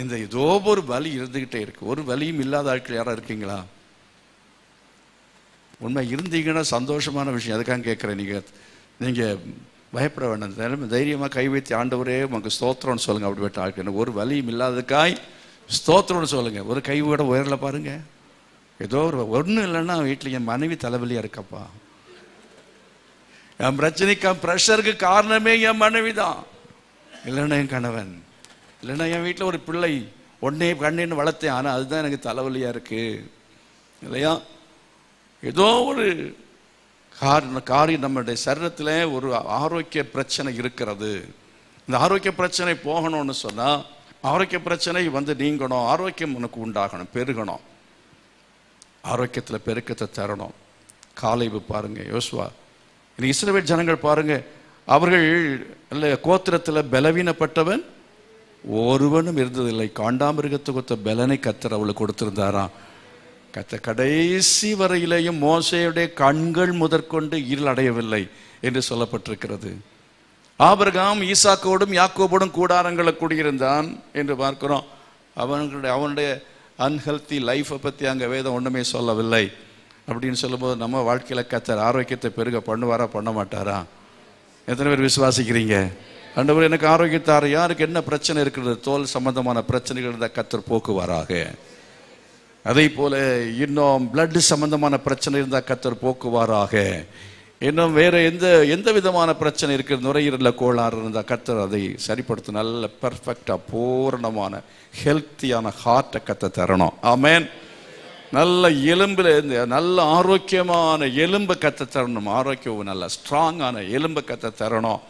Speaker 1: இந்த ஏதோ ஒரு வலி இருந்துகிட்டே இருக்கு. ஒரு வலியும் இல்லாத ஆட்கள் யாரா இருக்கீங்களா? உண்மை இருந்தீங்கன்னா சந்தோஷமான விஷயம். அதுக்காக கேட்குறேன். நீங்கள் பயப்பட வேண்டாம். தைரியமாக கை வைத்து ஆண்டவரே உனக்கு ஸ்தோத்திரம்னு சொல்லுங்கள். அப்படிப்பட்ட ஆட்கள் ஒரு வலியும் இல்லாததுக்காய் ஸ்தோத்திரம்னு சொல்லுங்கள். ஒரு கை கூட உயரில் பாருங்கள். ஏதோ ஒன்றும் இல்லைன்னா வீட்டில் என் மனைவி தலைவலியாக இருக்கப்பா, என் பிரச்சனைக்கு ப்ரெஷருக்கு காரணமே என் மனைவி தான், இல்லைன்னா என் கணவன், இல்லைன்னா என் வீட்டில் ஒரு பிள்ளை ஒன்னே கண்ணின்னு வளர்த்தேன், ஆனால் அதுதான் எனக்கு தலைவலியாக இருக்கு இல்லையா? ஏதோ ஒரு காரியம் நம்மளுடைய சரீரத்தில் ஒரு ஆரோக்கிய பிரச்சனை இருக்கிறது. இந்த ஆரோக்கிய பிரச்சனை போகணும்னு சொன்னால், ஆரோக்கிய பிரச்சனை நீங்கணும், ஆரோக்கியம் உனக்கு உண்டாகணும், பெருகணும். ஆரோக்கியத்தில் பெருக்கத்தை தரணும். காலேபு பாருங்க, யோசுவா, இன்னைக்கு இஸ்ரவேல் ஜனங்கள் பாருங்க, அவர்கள் கோத்திரத்தில் பலவீனப்பட்டவன் ஒருவனும் இருந்ததில்லை. காண்டாமிருகத்துக்கு பலனை கர்த்தர் அவளுக்கு கொடுத்திருந்தாராம். கடைசி வரையிலேயும் மோசேயுடைய கண்கள் முதற்கொண்டு இருள் அடையவில்லை என்று சொல்லப்பட்டிருக்கிறது. ஆபிரகாம் ஈசாக்கோடும் யாக்கோபோடும் கூடாரங்களை கூடியிருந்தான் என்று பார்க்கிறோம். அவனுடைய அன்ஹெல்தி லைஃப்பை பற்றி அங்கே வேதம் ஒன்றுமே சொல்லவில்லை. அப்படின்னு சொல்லும்போது நம்ம வாழ்க்கையில் கர்த்தர் ஆரோக்கியத்தை பெருக பண்ணுவாரா பண்ண மாட்டாரா? எத்தனை பேர் விசுவாசிக்கிறீங்க? ஆண்டவர் எனக்கு ஆரோக்கியத்தார். யாருக்கு என்ன பிரச்சனை இருக்கிறது? தோல் சம்பந்தமான பிரச்சனைகள் இருந்தால் கர்த்தர் போக்குவாராக. அதே போல இன்னும் பிளட் சம்பந்தமான பிரச்சனை இருந்தால் கர்த்தர் போக்குவாராக. இன்னும் வேற எந்த விதமான பிரச்சனை இருக்கிறது, நுரையீரலில் கோளாறு இருந்தால் கர்த்தர் அதை சரிப்படுத்தும். நல்ல பெர்ஃபெக்டாக பூரணமான ஹெல்த்தியான ஹார்ட்டை கர்த்தர் தரணும். ஆமேன். நல்ல எலும்புல இருந்து நல்ல ஆரோக்கியமான எலும்பை கர்த்தர் தரணும். ஆரோக்கியம் நல்ல ஸ்ட்ராங்கான எலும்பை கர்த்தர் தரணும்.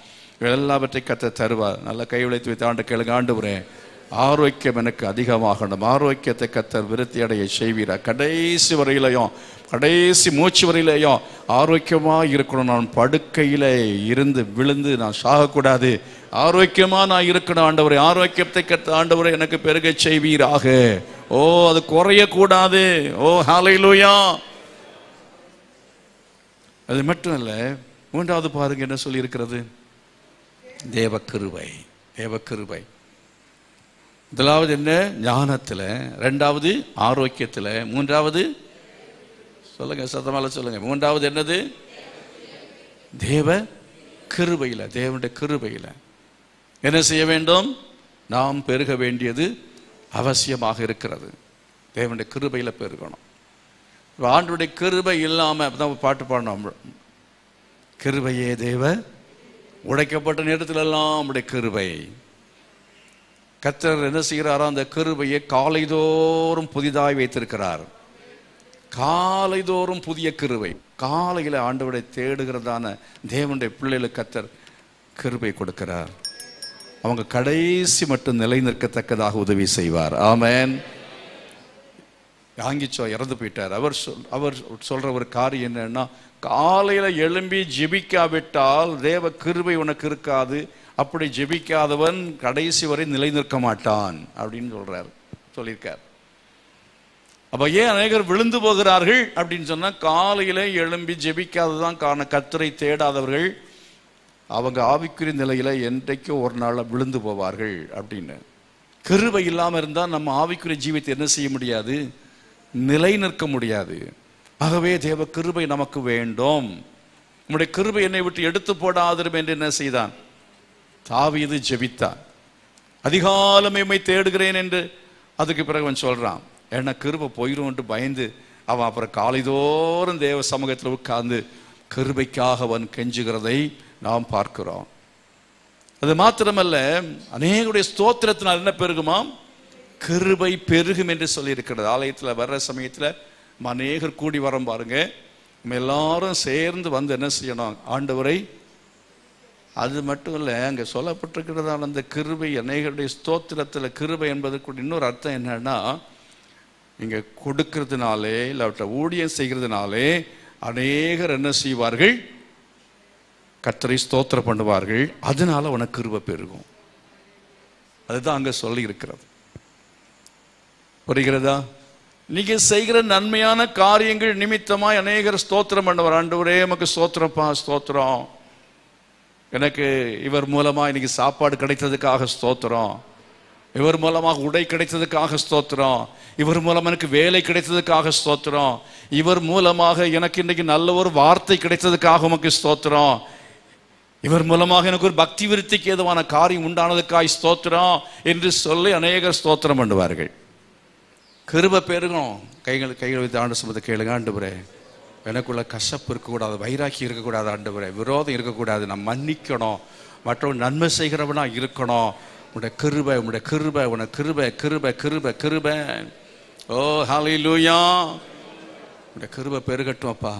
Speaker 1: எல்லாவற்றையும் கர்த்தர் தருவார். நல்ல கை உழைத்து வைத்து ஆண்டு கேளுங்க, ஆண்டவரே ஆரோக்கியம் எனக்கு அதிகமாகணும். ஆரோக்கியத்தை கர்த்தர் விருத்தி அடைய செய்வீரா. கடைசி வரையிலையும், கடைசி மூச்சு வரையிலையும் ஆரோக்கியமாக இருக்கணும். நான் படுக்கையில் இருந்து விழுந்து நான் சாகக்கூடாது. ஆரோக்கியமாக நான் இருக்கணும் ஆண்டவரே. ஆரோக்கியத்தை கர்த்தர் ஆண்டவரே எனக்கு பெருக செய்வீராக. ஓ, அது குறையக்கூடாது. ஓ ஹல்லேலூயா. அது மட்டும் இல்லை, மூன்றாவது பாருங்க என்ன சொல்லி இருக்கிறது? தேவ கிருபை. தேவ கிருபை. முதலாவது என்ன? ஞானத்தில், ரெண்டாவது ஆரோக்கியத்தில், மூன்றாவது சொல்லுங்க, சத்தமால சொல்லுங்க, மூன்றாவது என்னது? தேவ கிருபையில். தேவனுடைய கிருபையில் என்ன செய்ய வேண்டும்? நாம் பெருக வேண்டியது அவசியமாக இருக்கிறது. தேவனுடைய கிருபையில் பெருகணும். ஆண்டுடைய கிருபை இல்லாமல் தான் பாட்டு பாடணும். கிருபையே தேவ, உடைக்கப்பட்ட நேரத்திலெல்லாம் நம்முடைய கிருபை. கர்த்தர் என்ன செய்கிறாரோ அந்த கிருபையை காலைதோறும் புதிதாய் வைத்திருக்கிறார். காலைதோறும் புதிய கிருபை. காலையில் ஆண்டவரை தேடுகிறதான தேவனுடைய பிள்ளைகளுக்கு கர்த்தர் கிருபை கொடுக்கிறார். அவங்க கடைசி மட்டும் நிலை நிற்கத்தக்கதாக உதவி செய்வார். ஆமேன். யாங்கிச்சோ இறந்து போயிட்டார். அவர் சொல்ற ஒரு காரியம் என்னன்னா, காலையில் எழும்பி ஜெபிக்காவிட்டால் தேவ கிருபை உனக்கு இருக்காது. அப்படி ஜெபிக்காதவன் கடைசி வரை நிலை நிற்க மாட்டான் அப்படின்னு சொல்லியிருக்கார். அப்ப ஏன் அநேகர் விழுந்து போகிறார்கள் அப்படின்னு சொன்னா, காலையில எழும்பி ஜெபிக்காததான் காரணம். கர்த்தரை தேடாதவர்கள் அவங்க ஆவிக்குரிய நிலையில என்றைக்கும் ஒரு நாள் விழுந்து போவார்கள் அப்படின்னு. கிருபை இல்லாம இருந்தா நம்ம ஆவிக்குரிய ஜீவித்தை என்ன செய்ய முடியாது? நிலை நிற்க முடியாது. ஆகவே தேவ கிருபை நமக்கு வேண்டும். நம்முடைய கிருபை என்னை விட்டு எடுத்து போடாதிரும் என்று என்ன செய்தான்? தாவீது ஜெபித்தான். அதிகாலமே உம்மை தேடுகிறேன் என்று அதுக்கு பிறகு அவன் சொல்றான். ஏன்னா கிருபை போயிடும் என்று பயந்து அவன் அப்புறம் காலைதோறும் தேவ சமூகத்தில் உட்கார்ந்து கிருபைக்காக அவன் கெஞ்சுகிறதை நாம் பார்க்கிறோம். அது மாத்திரமல்ல, அநேகருடைய ஸ்தோத்திரத்தினால் என்ன பெருகுமாம்? கிருபை பெருகும் என்று சொல்லி இருக்கிறது. ஆலயத்தில் வர்ற சமயத்தில் அநேகர் கூடி வரோம் பாருங்க, நம்ம எல்லாரும் சேர்ந்து வந்து என்ன செய்யணும்? ஆண்டவரை. அது மட்டும் இல்லை, அங்கே சொல்லப்பட்டிருக்கிறதான அந்த கிருபை, அநேகருடைய ஸ்தோத்திரத்தில் கிருபை என்பதற்கு இன்னொரு அர்த்தம் என்னன்னா, இங்கே கொடுக்கறதுனாலே இல்லாவிட்ட ஊழியம் செய்கிறதுனாலே அநேகர் என்ன செய்வார்கள்? கர்த்தரை ஸ்தோத்திரம் பண்ணுவார்கள். அதனால உனக்கு கிருபை பெருகும். அதுதான் அங்கே சொல்லி இருக்கிறது. புரிகிறதா? நீங்க செய்கிற நன்மையான காரியங்கள் நிமித்தமாய் அநேகர் ஸ்தோத்திரம் பண்ணுவார். ஆண்டவரே உமக்கு ஸ்தோத்திரப்பா, ஸ்தோத்திரம். எனக்கு இவர் மூலமா இன்னைக்கு சாப்பாடு கிடைத்ததுக்காக ஸ்தோத்திரம். இவர் மூலமாக உடை கிடைத்ததுக்காக ஸ்தோத்திரம். இவர் மூலமா எனக்கு வேலை கிடைத்ததுக்காக ஸ்தோத்திரம். இவர் மூலமாக எனக்கு இன்னைக்கு நல்ல ஒரு வார்த்தை கிடைத்ததுக்காக உமக்கு ஸ்தோத்திரம். இவர் மூலமாக எனக்கு ஒரு பக்தி விருத்திக்கு ஏதுவான காரியம் உண்டானதுக்காக ஸ்தோத்திரம் என்று சொல்லி அநேகர் ஸ்தோத்திரம் பண்ணுவார்கள். கிருபை பெருகும். கைகள் வைத்து ஆண்டு சொல்வதை கேளுங்க. ஆண்டவரே, எனக்குள்ள கசப்பு இருக்கக்கூடாது, வைராக்கி இருக்கக்கூடாது, ஆண்டவரே விரோதம் இருக்கக்கூடாது, நான் மன்னிக்கணும், மற்றவங்க நன்மை செய்கிறவனா இருக்கணும். உடைய கிருபை, உடைய கிருபை, உனக்கு கிருபை, கிருபை, கிருபை, கிருபை. ஓ ஹல்லேலூயா. உடைய கிருபை பெருகட்டும் அப்பா.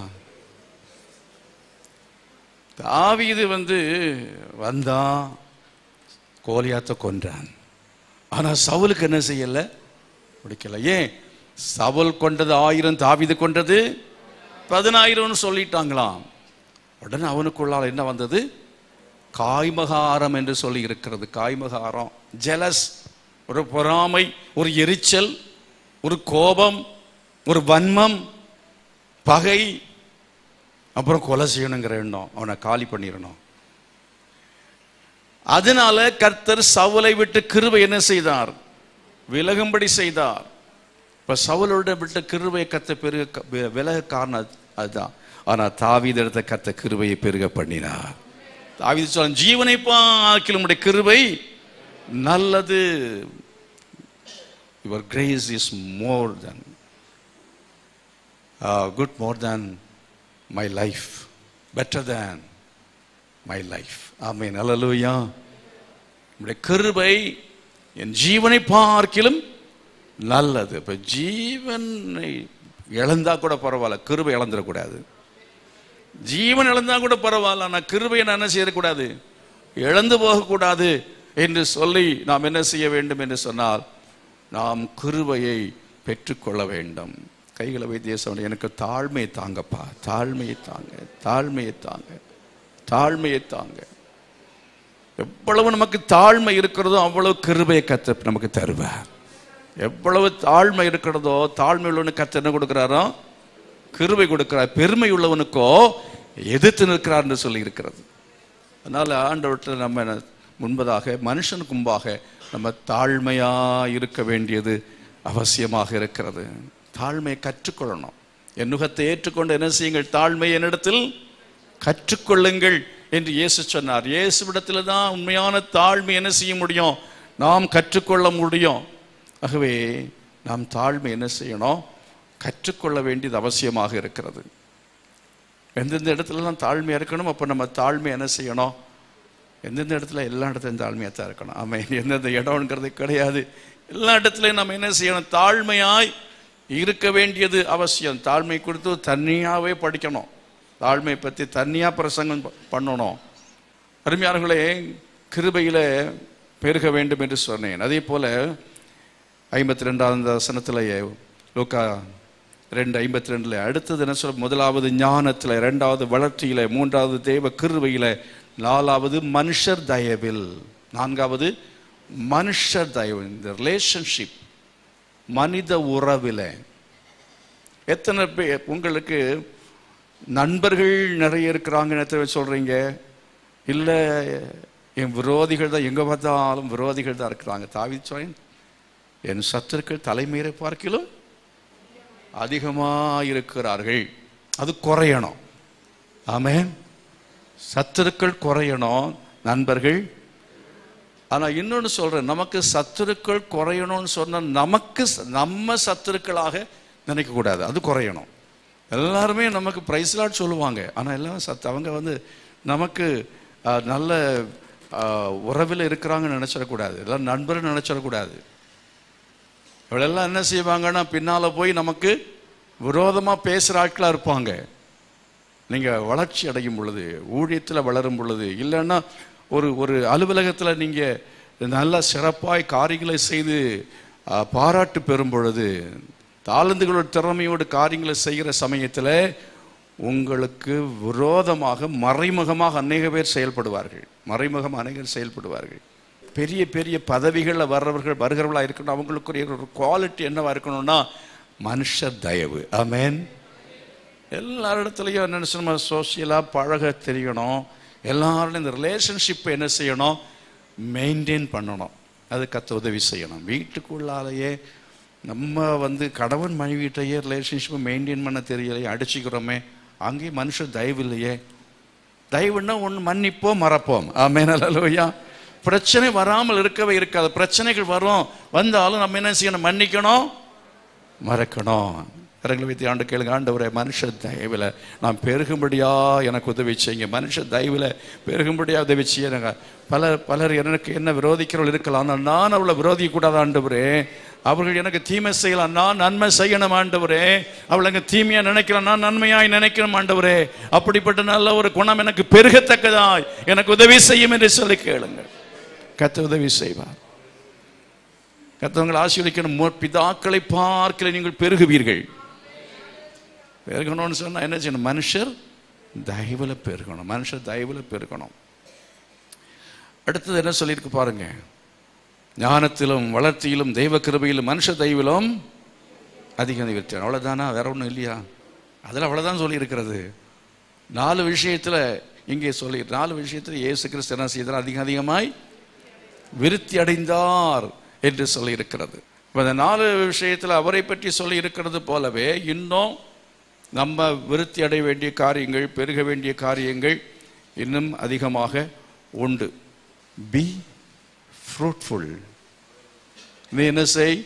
Speaker 1: தாவீது வந்தான், கோலியாத்தை கொன்றான். ஆனா சவுலுக்கு என்ன செய்யல? பிடிக்கல. ஏன்? சவுல் கொண்டது 1000, தாவீது கொண்டது 10,000 சொல்லிட்டாங்களாம். உடனே அவனுக்குள்ளால் என்ன வந்தது? காய்மகாரம் என்று சொல்லி இருக்கிறது. காய்மகாரம், ஜெலஸ், ஒரு பொறாமை, ஒரு எரிச்சல், ஒரு கோபம், ஒரு வன்மம், பகை, அப்புறம் கொலை செய்யணுங்கிற எண்ணம், அவனை காலி பண்ணிடணும். அதனால கர்த்தர் சவுலை விட்டு கிருபை என்ன செய்தார்? விலகும்படி செய்தார். இப்ப சவுலோட விட்டு கிருபையை கர்த்தர் பெருக விலக காரணம் அதுதான். ஆனா தாவீது எடுத்த கர்த்தர் கிருபையை பெருக பண்ணினார். தாவீது சொல்ல, ஜீவனை பார்க்கிலும் உம்முடைய கிருபை நல்லது. Your grace is more than good, more than my life, better than my life. ஆமென். அல்லேலூயா. உம்முடைய கிருபை என் ஜீவனை பார்க்கிலும் நல்லது. இப்ப ஜீவனை இழந்தா கூட பரவாயில்ல, கிருபை இழந்துடக்கூடாது. ஜீவன் இழந்தா கூட பரவாயில்ல, ஆனா கிருபையை நான் என்ன செய்யக்கூடாது? இழந்து போகக்கூடாது என்று சொல்லி நாம் என்ன செய்ய வேண்டும் என்று சொன்னால், நாம் கிருபையை பெற்றுக்கொள்ள வேண்டும். கைகளை வைத்திய எனக்கு தாழ்மையை தாங்கப்பா, தாழ்மையை தாங்க, தாழ்மையை தாங்க, தாழ்மையை தாங்க. எவ்வளவு நமக்கு தாழ்மை இருக்கிறதோ அவ்வளவு கிருபையை கர்த்தர் நமக்கு தருவார். எவ்வளவு தாழ்மை இருக்கிறதோ, தாழ்மை உள்ளவனுக்கு கர்த்தர் என்ன கொடுக்கிறாரோ? கிருபை கொடுக்கிறார். பெருமை உள்ளவனுக்கோ எதிர்த்து நிற்கிறார் என்று சொல்லி இருக்கிறது. அதனால ஆண்டவர்கிட்ட நம்ம முன்பதாக, மனுஷனுக்கு முன்பாக நம்ம தாழ்மையா இருக்க வேண்டியது அவசியமாக இருக்கிறது. தாழ்மையை கற்றுக்கொள்ளணும். என் நுகத்தை ஏற்றுக்கொண்டு என்ன செய்யுங்கள்? தாழ்மை என்னிடத்தில் கற்றுக்கொள்ளுங்கள் என்று இயேசு சொன்னார். இயேசுவிடத்தில் தான் உண்மையான தாழ்மை என்ன செய்ய முடியும்? நாம் கற்றுக்கொள்ள முடியும். ஆகவே நாம் தாழ்மை என்ன செய்யணும்? கற்றுக்கொள்ள வேண்டியது அவசியமாக இருக்கிறது. எந்தெந்த இடத்துலலாம் தாழ்மையாக இருக்கணும், அப்போ நம்ம தாழ்மை என்ன செய்யணும்? எந்தெந்த இடத்துல? எல்லா இடத்துலையும் தாழ்மையாக தான் இருக்கணும். ஆமாம். எந்தெந்த இடம்ங்கிறது கிடையாது. எல்லா இடத்துலையும் நம்ம என்ன செய்யணும்? தாழ்மையாய் இருக்க வேண்டியது அவசியம். தாழ்மை குறித்து தனியாகவே படிக்கணும். தாழ்மை பற்றி தனியாக பிரசங்கம் பண்ணணும். அருமையானவர்களே, கிருபையில் பெருக வேண்டும் என்று சொன்னேன். அதே போல் 52வது வசனத்தில், லூக்கா 2:52 அடுத்தது என்ன சொல்ல? முதலாவது ஞானத்தில், 2வது வளர்ச்சியில், 3வது தேவ கிருபையில், 4வது மனுஷர் தயவில், 4வது மனுஷர் தயவு. இந்த ரிலேஷன்ஷிப், மனித உறவில் எத்தனை பேர் உங்களுக்கு நண்பர்கள் நிறைய இருக்கிறாங்கன்னு சொல்றீங்க? இல்லை, என் விரோதிகள் தான், எங்கே பார்த்தாலும் விரோதிகள் தான் இருக்கிறாங்க. தாவீது சொல்றேன், என் சத்துருக்கள் தலைமையை பார்க்கிலும் அதிகமாக இருக்கிறார்கள். அது குறையணும். ஆமென். சத்துருக்கள் குறையணும், நண்பர்கள். ஆனால் இன்னொன்று சொல்கிறேன், நமக்கு சத்துருக்கள் குறையணும்னு சொன்னால் நம்ம சத்துருக்களாக நினைக்கக்கூடாது, அது குறையணும். எல்லாருமே நமக்கு பிரைஸ் லாட் சொல்லுவாங்க, ஆனால் எல்லாம் அவங்க நமக்கு நல்ல உறவில் இருக்கிறாங்கன்னு நினச்சிடக்கூடாது, எல்லாம் நண்பர்னு நினச்சிடக்கூடாது. இவளெல்லாம் என்ன செய்வாங்கன்னா பின்னால் போய் நமக்கு விரோதமாக பேசுகிற ஆட்களாக இருப்பாங்க. நீங்கள் வளர்ச்சி அடையும் பொழுது, ஊழியத்தில் வளரும் பொழுது, இல்லைன்னா ஒரு அலுவலகத்தில் நீங்கள் நல்ல சிறப்பாய் காரியங்களை செய்து பாராட்டு பெறும் பொழுது, தாளந்துகளோட திறமையோடு காரியங்களை செய்கிற சமயத்தில் உங்களுக்கு விரோதமாக மறைமுகமாக அநேக பேர் செயல்படுவார்கள். மறைமுகமாக அநேகர் செயல்படுவார்கள். பெரிய பெரிய பதவிகளில் வருகிறவர்களாக இருக்கணும். அவங்களுக்குரிய ஒரு குவாலிட்டி என்னவா இருக்கணும்னா மனுஷ தயவு. ஆமென். எல்லாரிடத்துலையும் என்ன நம்ம சோசியலாக பழக தெரியணும். எல்லாரும் இந்த ரிலேஷன்ஷிப்பை என்ன செய்யணும்? மெயின்டைன் பண்ணணும். அது கத்த உதவி செய்யணும். வீட்டுக்குள்ளாலேயே நம்ம கணவன் மனைவிட்டையே ரிலேஷன்ஷிப்பை மெயின்டைன் பண்ண தெரியலையே, அடிச்சுக்கிறோமே, அங்கேயும் மனுஷ தயவு இல்லையே. தயவுன்னா ஒன்று மன்னிப்போம், மறப்போம். ஆமென். அல்லேலூயா. பிரச்சனை வராமல் இருக்கவே இருக்காது. பிரச்சனைகள் வந்தாலும் நம்ம என்ன செய்யணும்? மன்னிக்கணும், மறக்கணும். கரங்களை வைத்து ஆண்டு கேளுங்க, ஆண்டவரே மனுஷ தயவில் நான் பெருகும்படியா எனக்கு உதவி செய்யுங்க. மனுஷ தயவில் பெருகும்படியா உதவி செய்யுங்க. பலர் எனக்கு என்ன விரோதிக்கிறவர்கள் இருக்கலாம், ஆனால் நான் அவளை விரோதிக்கக்கூடாது ஆண்டவரே. அவர்கள் எனக்கு தீமை செய்யலாம், நான் நன்மை செய்யணும் ஆண்டவரே. அவள் எனக்கு தீமையாக நினைக்கலாம், நான் நன்மையாய் நினைக்கணும் ஆண்டவரே. அப்படிப்பட்ட நல்ல ஒரு குணம் எனக்கு பெருகத்தக்கதாய் எனக்கு உதவி செய்யும் என்று சொல்லி கேளுங்க. கர்த்தர் உதவி செய்வார். கர்த்தர் ஆசீர்வதிக்கணும். பிதாக்களை பார்க்கல நீங்கள் பெருகுவீர்கள். பெருகணும்னு சொன்னால் என்ன செய்யணும்? மனுஷர் தயவில் பெருகணும். மனுஷர் தயவில் பெருகணும். அடுத்தது என்ன சொல்லியிருக்கு பாருங்க, ஞானத்திலும் வளர்ச்சியிலும் தெய்வ கிருபையிலும் மனுஷ தயவிலும் அதிகம் நிவர்த்தி. அவ்வளோதானா? வேற ஒன்றும் இல்லையா? அதில் அவ்வளோதான் சொல்லியிருக்கிறது. 4 விஷயத்தில் இங்கே சொல்லி 4 விஷயத்தில் இயேசு கிறிஸ்து என்ன செய்தார்? அதிகமாய் விருத்தி அடைந்தார் என்று சொல்லி இருக்கிறது. இந்த 4 விஷயத்தில் அவரை பற்றி சொல்லி இருக்கிறது போலவே இன்னும் நம்ம விருத்தி அடைய வேண்டிய காரியங்கள், பெருக வேண்டிய காரியங்கள் இன்னும் அதிகமாக உண்டு. B fruitful. நீ என்ன செய்?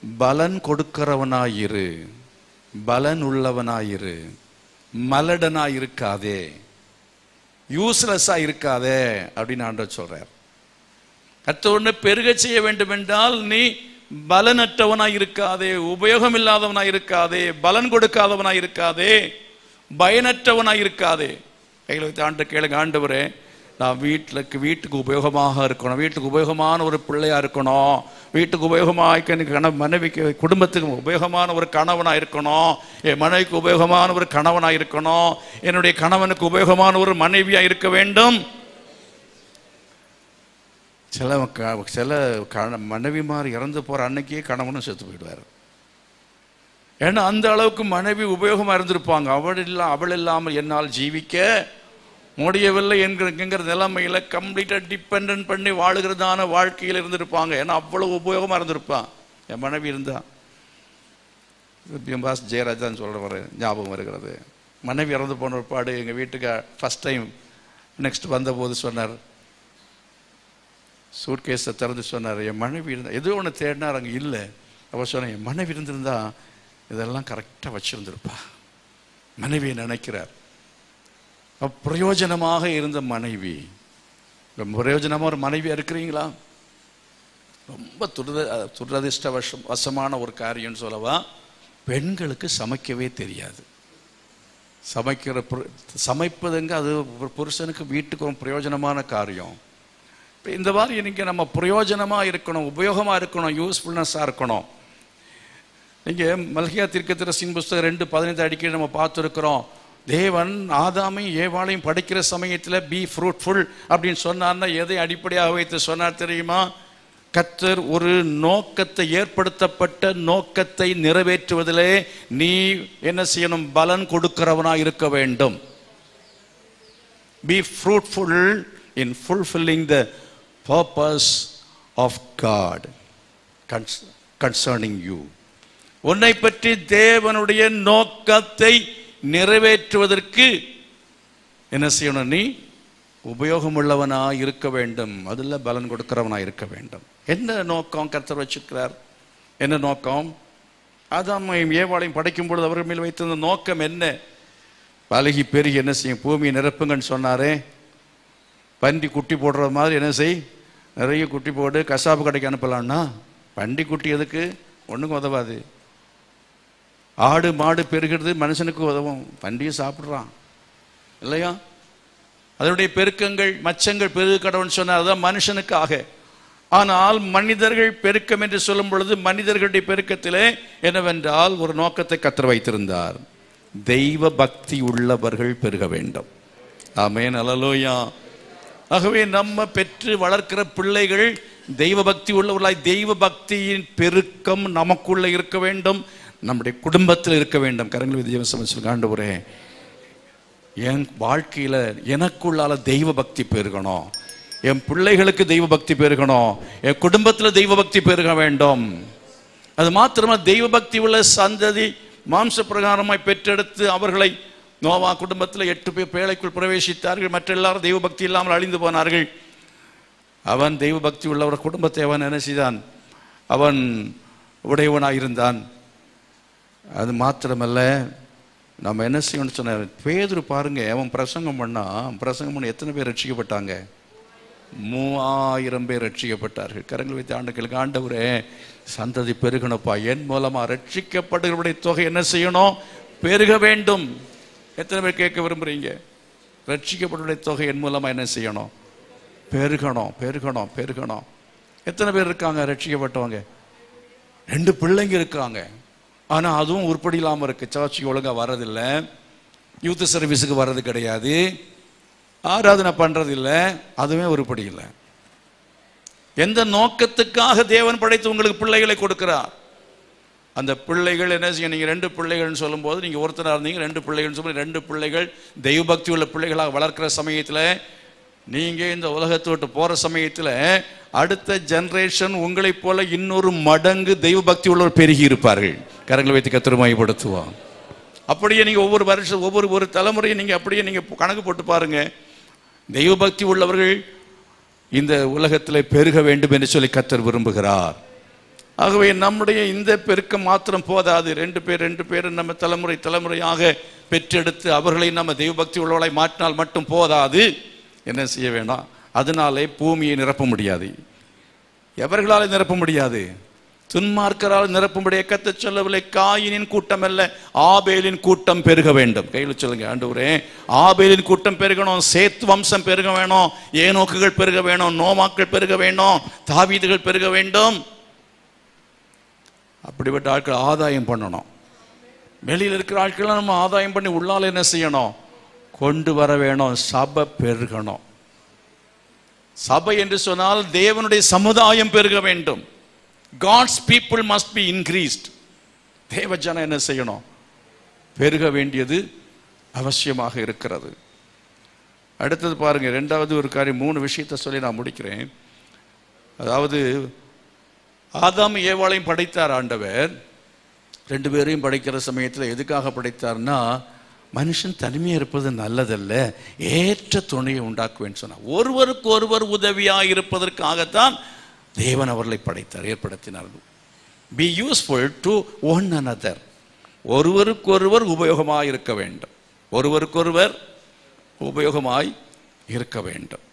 Speaker 1: பலன் கொடுக்கிறவனாயிரு, பலன் உள்ளவனாயிரு, மலடனாயிருக்காதே, யூஸ்லெஸ்ஸா இருக்காதே அப்படின்னு ஆண்டவர் சொல்றார். அடுத்த பெருக செய்ய வேண்டும் என்றால் நீ பலனற்றவனாய் இருக்காதே, உபயோகம் இல்லாதவனாய் இருக்காதே, பலன் கொடுக்காதவனாய் இருக்காதே, பயனற்றவனாய் இருக்காதே. கையில் வைத்து ஆண்டு கேளுங்க, ஆண்டவரே நான் வீட்டுக்கு உபயோகமாக இருக்கணும், வீட்டுக்கு உபயோகமான ஒரு பிள்ளையா இருக்கணும், வீட்டுக்கு உபயோகமாக மனைவிக்கு குடும்பத்துக்கு உபயோகமான ஒரு கணவனாக இருக்கணும், என் மனைவிக்கு உபயோகமான ஒரு கணவனாக இருக்கணும், என்னுடைய கணவனுக்கு உபயோகமான ஒரு மனைவியாக இருக்க வேண்டும். சில மனைவிமார் இறந்து போகிற அன்னைக்கே கணவனும் செத்து போயிடுவார். ஏன்னா அந்த அளவுக்கு மனைவி உபயோகமாக இருந்திருப்பாங்க. அவள் இல்லாமல் என்னால் ஜீவிக்க முடியவில்லை என்கிற நிலைமையில் கம்ப்ளீட்டாக டிபெண்ட் பண்ணி வாழுகிறதான வாழ்க்கையில் இருந்திருப்பாங்க. ஏன்னா அவ்வளவு உபயோகமாக இருந்திருப்பான் என் மனைவி இருந்தா. பாஸ் ஜெயராஜான்னு சொல்கிற ஞாபகம் வருகிறது. மனைவி இறந்து போன ஒருபாடு எங்கள் வீட்டுக்கு ஃபஸ்ட் டைம் நெக்ஸ்ட் வந்தபோது சொன்னார், சூட்கேஸை திறந்து சொன்னார், என் மனைவி இருந்தா எதோ ஒன்று தேடினார், அங்கே இல்லை. அப்போ சொன்னேன், என் மனைவி இருந்திருந்தா இதெல்லாம் கரெக்டாக வச்சுருந்துருப்பா. மனைவியை நினைக்கிறார். பிரயோஜனமாக இருந்த மனைவி. பிரயோஜனமாக ஒரு மனைவியாக இருக்கிறீங்களா? ரொம்ப துரதிர்ஷ்டவசமான ஒரு காரியம்னு சொல்லவா, பெண்களுக்கு சமைக்கவே தெரியாது. சமைப்பதுங்க அது புருஷனுக்கு வீட்டுக்கு ஒரு பிரயோஜனமான காரியம். இந்த மாதிரி இன்னைக்கு நம்ம பிரயோஜனமாக இருக்கணும், உபயோகமாக இருக்கணும், யூஸ்ஃபுல்னஸாக இருக்கணும். நீங்கள் மல்கியா தீர்க்கதரிசியின் புஸ்தகம் 2:15 அடிக்கடி நம்ம பார்த்துருக்குறோம். தேவன் ஆதாமையும் ஏவாளையும் படிக்கிற சமயத்தில் பி ஃப்ரூட்ஃபுல் அப்படின்னு சொன்னார்னா எதை அடிப்படையாக வைத்து சொன்னார் தெரியுமா? கர்த்தர் ஒரு நோக்கத்தை, ஏற்படுத்தப்பட்ட நோக்கத்தை நிறைவேற்றுவதிலே நீ என்ன செய்யணும்? பலன் கொடுக்கிறவனாய் இருக்க வேண்டும். Be fruitful in fulfilling the purpose of God concerning you. உன்னை பற்றி தேவனுடைய நோக்கத்தை நிறைவேற்றுவதற்கு என்ன செய்யணும்? நீ உபயோகமுள்ளவனாய் இருக்க வேண்டும். அதில் பலன் கொடுக்கிறவனாய் இருக்க வேண்டும். என்ன நோக்கம் கர்த்தர் வச்சிருக்கிறார்? என்ன நோக்கம்? ஆதாமையும் ஏவாளையும் படைக்கும் பொழுது அவர்கள் மேல் வைத்திருந்த நோக்கம் என்ன? பலகி பெருகி என்ன செய்யும்? பூமியை நிரப்புங்கன்னு சொன்னாரே. பன்றி குட்டி போடுற மாதிரி என்ன செய்? நிறைய குட்டி போடு, கசாப்பு கடைக்கு அனுப்பலான்னா பன்றி குட்டி எதுக்கு? ஒன்றுக்கும் உதவாது. ஆடு மாடு பெருகிறது மனுஷனுக்கு உதவும், பன்றியை சாப்பிட்றான் இல்லையா? அதனுடைய பெருக்கங்கள் மச்சங்கள் பெருகு கடவுள்னு சொன்னார், அதுதான் மனுஷனுக்காக. ஆனால் மனிதர்கள் பெருக்கம் என்று சொல்லும் பொழுது மனிதர்களுடைய பெருக்கத்திலே என்னவென்றால் ஒரு நோக்கத்தை கர்த்தர் வைத்திருந்தார். தெய்வ பக்தி உள்ளவர்கள் பெருக வேண்டும். ஆமென், அல்லேலூயா. ஆகவே நம்ம பெற்று வளர்க்கிற பிள்ளைகள் தெய்வ பக்தி உள்ளவர்களாய், தெய்வ பக்தியின் பெருக்கம் நமக்குள்ள இருக்க வேண்டும், நம்முடைய குடும்பத்தில் இருக்க வேண்டும். கரங்களை விஜயம் ஆண்டவரே, என் வாழ்க்கையில் எனக்குள்ளால தெய்வ பக்தி பெருகணும், என் பிள்ளைகளுக்கு தெய்வ பக்தி பெருகணும், என் குடும்பத்தில் தெய்வ பக்தி பெருக வேண்டும். அது மாத்திரமா தெய்வ பக்தி உள்ள சந்ததி மாம்ச பிரகாரமாய் பெற்றெடுத்து அவர்களை, நோவா குடும்பத்தில் 8 பேர் பேழைக்குள் பிரவேசித்தார்கள், மற்ற எல்லாரும் தெய்வ பக்தி இல்லாமல் அழிந்து போனார்கள். அவன் தெய்வ பக்தி உள்ளவர் குடும்பத்தை அவன் என்ன செய்தான்? அவன் உடையவனாயிருந்தான். அது மாத்திரமல்ல, நம்ம என்ன செய்யணும்னு சொன்ன பேதுரு பாருங்க, அவன் பிரசங்கம் பண்ண எத்தனை பேர் ரட்சிக்கப்பட்டாங்க? 3000 பேர் ரட்சிக்கப்பட்டார்கள். கரங்கள் வைத்து ஆண்டுகளுக்கு, ஆண்டவரே சந்ததி பெருகணுப்பா, என் மூலமா ரட்சிக்கப்படுகிறவருடைய தொகை என்ன செய்யணும்? பெருக வேண்டும். எத்தனை பேர் கேட்க விரும்புறீங்க? ரட்சிக்கப்படுடைய தொகை என் மூலமா என்ன செய்யணும்? பெருகணும், பெருகணும், பெருகணும். எத்தனை பேர் இருக்காங்க ரட்சிக்கப்பட்டவங்க? 2 பிள்ளைங்க இருக்காங்க, ஆனா அதுவும் உருப்படி இல்லாம இருக்கு. சர்ச்சுக்கு ஒழுங்கா வர்றதில்லை, யூத் சர்வீஸுக்கு வர்றது கிடையாது, ஆராதனை பண்றது இல்லை, அதுவே உருப்படி இல்லை. எந்த நோக்கத்துக்காக தேவன் படைத்து உங்களுக்கு பிள்ளைகளை கொடுக்கிறார்? அந்த பிள்ளைகள் என்ன செய்ய? நீங்கள் 2 பிள்ளைகள்னு சொல்லும்போது நீங்கள் ஒருத்தராக இருந்தீங்க, 2 பிள்ளைகள்னு சொல்லி 2 பிள்ளைகள் தெய்வ பக்தி உள்ள பிள்ளைகளாக வளர்க்கிற சமயத்தில், நீங்கள் இந்த உலகத்தை விட்டு போகிற சமயத்தில் அடுத்த ஜெனரேஷன் உங்களைப் போல இன்னொரு மடங்கு தெய்வ பக்தி உள்ளவர் பெருகி இருப்பார்கள். கரங்களை வைத்து கர்த்தரை மகிமைப்படுத்துவோம். அப்படியே நீங்கள் ஒவ்வொரு வருஷம் ஒவ்வொரு தலைமுறையும் நீங்கள் அப்படியே நீங்கள் கணக்கு போட்டு பாருங்க, தெய்வ பக்தி உள்ளவர்கள் இந்த உலகத்தில் பெருக வேண்டும் என்று சொல்லி கர்த்தர் விரும்புகிறார். ஆகவே நம்முடைய இந்த பெருக்கம் மாத்திரம் போதாது. 2 பேர் நம்ம தலைமுறையாக பெற்றெடுத்து அவர்களை நம்ம தெய்வ பக்தி உள்ளவர்களை மாற்றினால் மட்டும் போதாது. என்ன செய்ய வேண்டாம்? அதனாலே பூமியை நிரப்ப முடியாது. எவர்களால் நிரப்ப முடியாது? துன்மார்க்கரால் நிரப்பும்படியாக கர்த்தர் சொல்லவில்லை. காயினின் கூட்டம் அல்ல, ஆபேலின் கூட்டம் பெருக வேண்டும். கையில் சொல்லுங்க, ஆண்டவரே ஆபேலின் கூட்டம் பெருகணும், சேத் வம்சம் பெருக வேணும், ஏனோக்குகள் பெருக வேணும், நோமாக்கள் பெருக வேணும், தாவீதுகள் பெருக வேண்டும். அப்படிப்பட்ட ஆட்கள் ஆதாயம் பண்ணணும். வெளியில் இருக்கிற ஆட்கள் நம்ம ஆதாயம் பண்ணி உள்ளால் என்ன செய்யணும்? கொண்டு வர வேணும். சபை பெருகணும். சபை என்று சொன்னால் தேவனுடைய சமுதாயம் பெருக வேண்டும். God's people must be increased. தேவ ஜனம் என்ன செய்யணும்? பெருக வேண்டியது அவசியமாக இருக்கிறது. அடுத்தது பாருங்க, 2வது ஒரு காரியம், 3 விஷயத்தை சொல்லி நான் முடிக்கிறேன். அதாவது ஆதாம் ஏவாளையும் படைத்தார் ஆண்டவர். 2 பேரையும் படைக்கிற சமயத்தில் எதுக்காக படைத்தார்னா, மனுஷன் தனிமையாக இருப்பது நல்லதல்ல, ஏற்ற துணையை உண்டாக்குவேன்னு சொன்னார். ஒருவருக்கு ஒருவர் உதவியாக இருப்பதற்காகத்தான் தேவன் அவர்களை படைத்தார், ஏற்படுத்தினார். Be useful to one another. ஒருவருக்கொருவர் உபயோகமாய் இருக்க வேண்டும். ஒருவருக்கொருவர் உபயோகமாய் இருக்க வேண்டும்.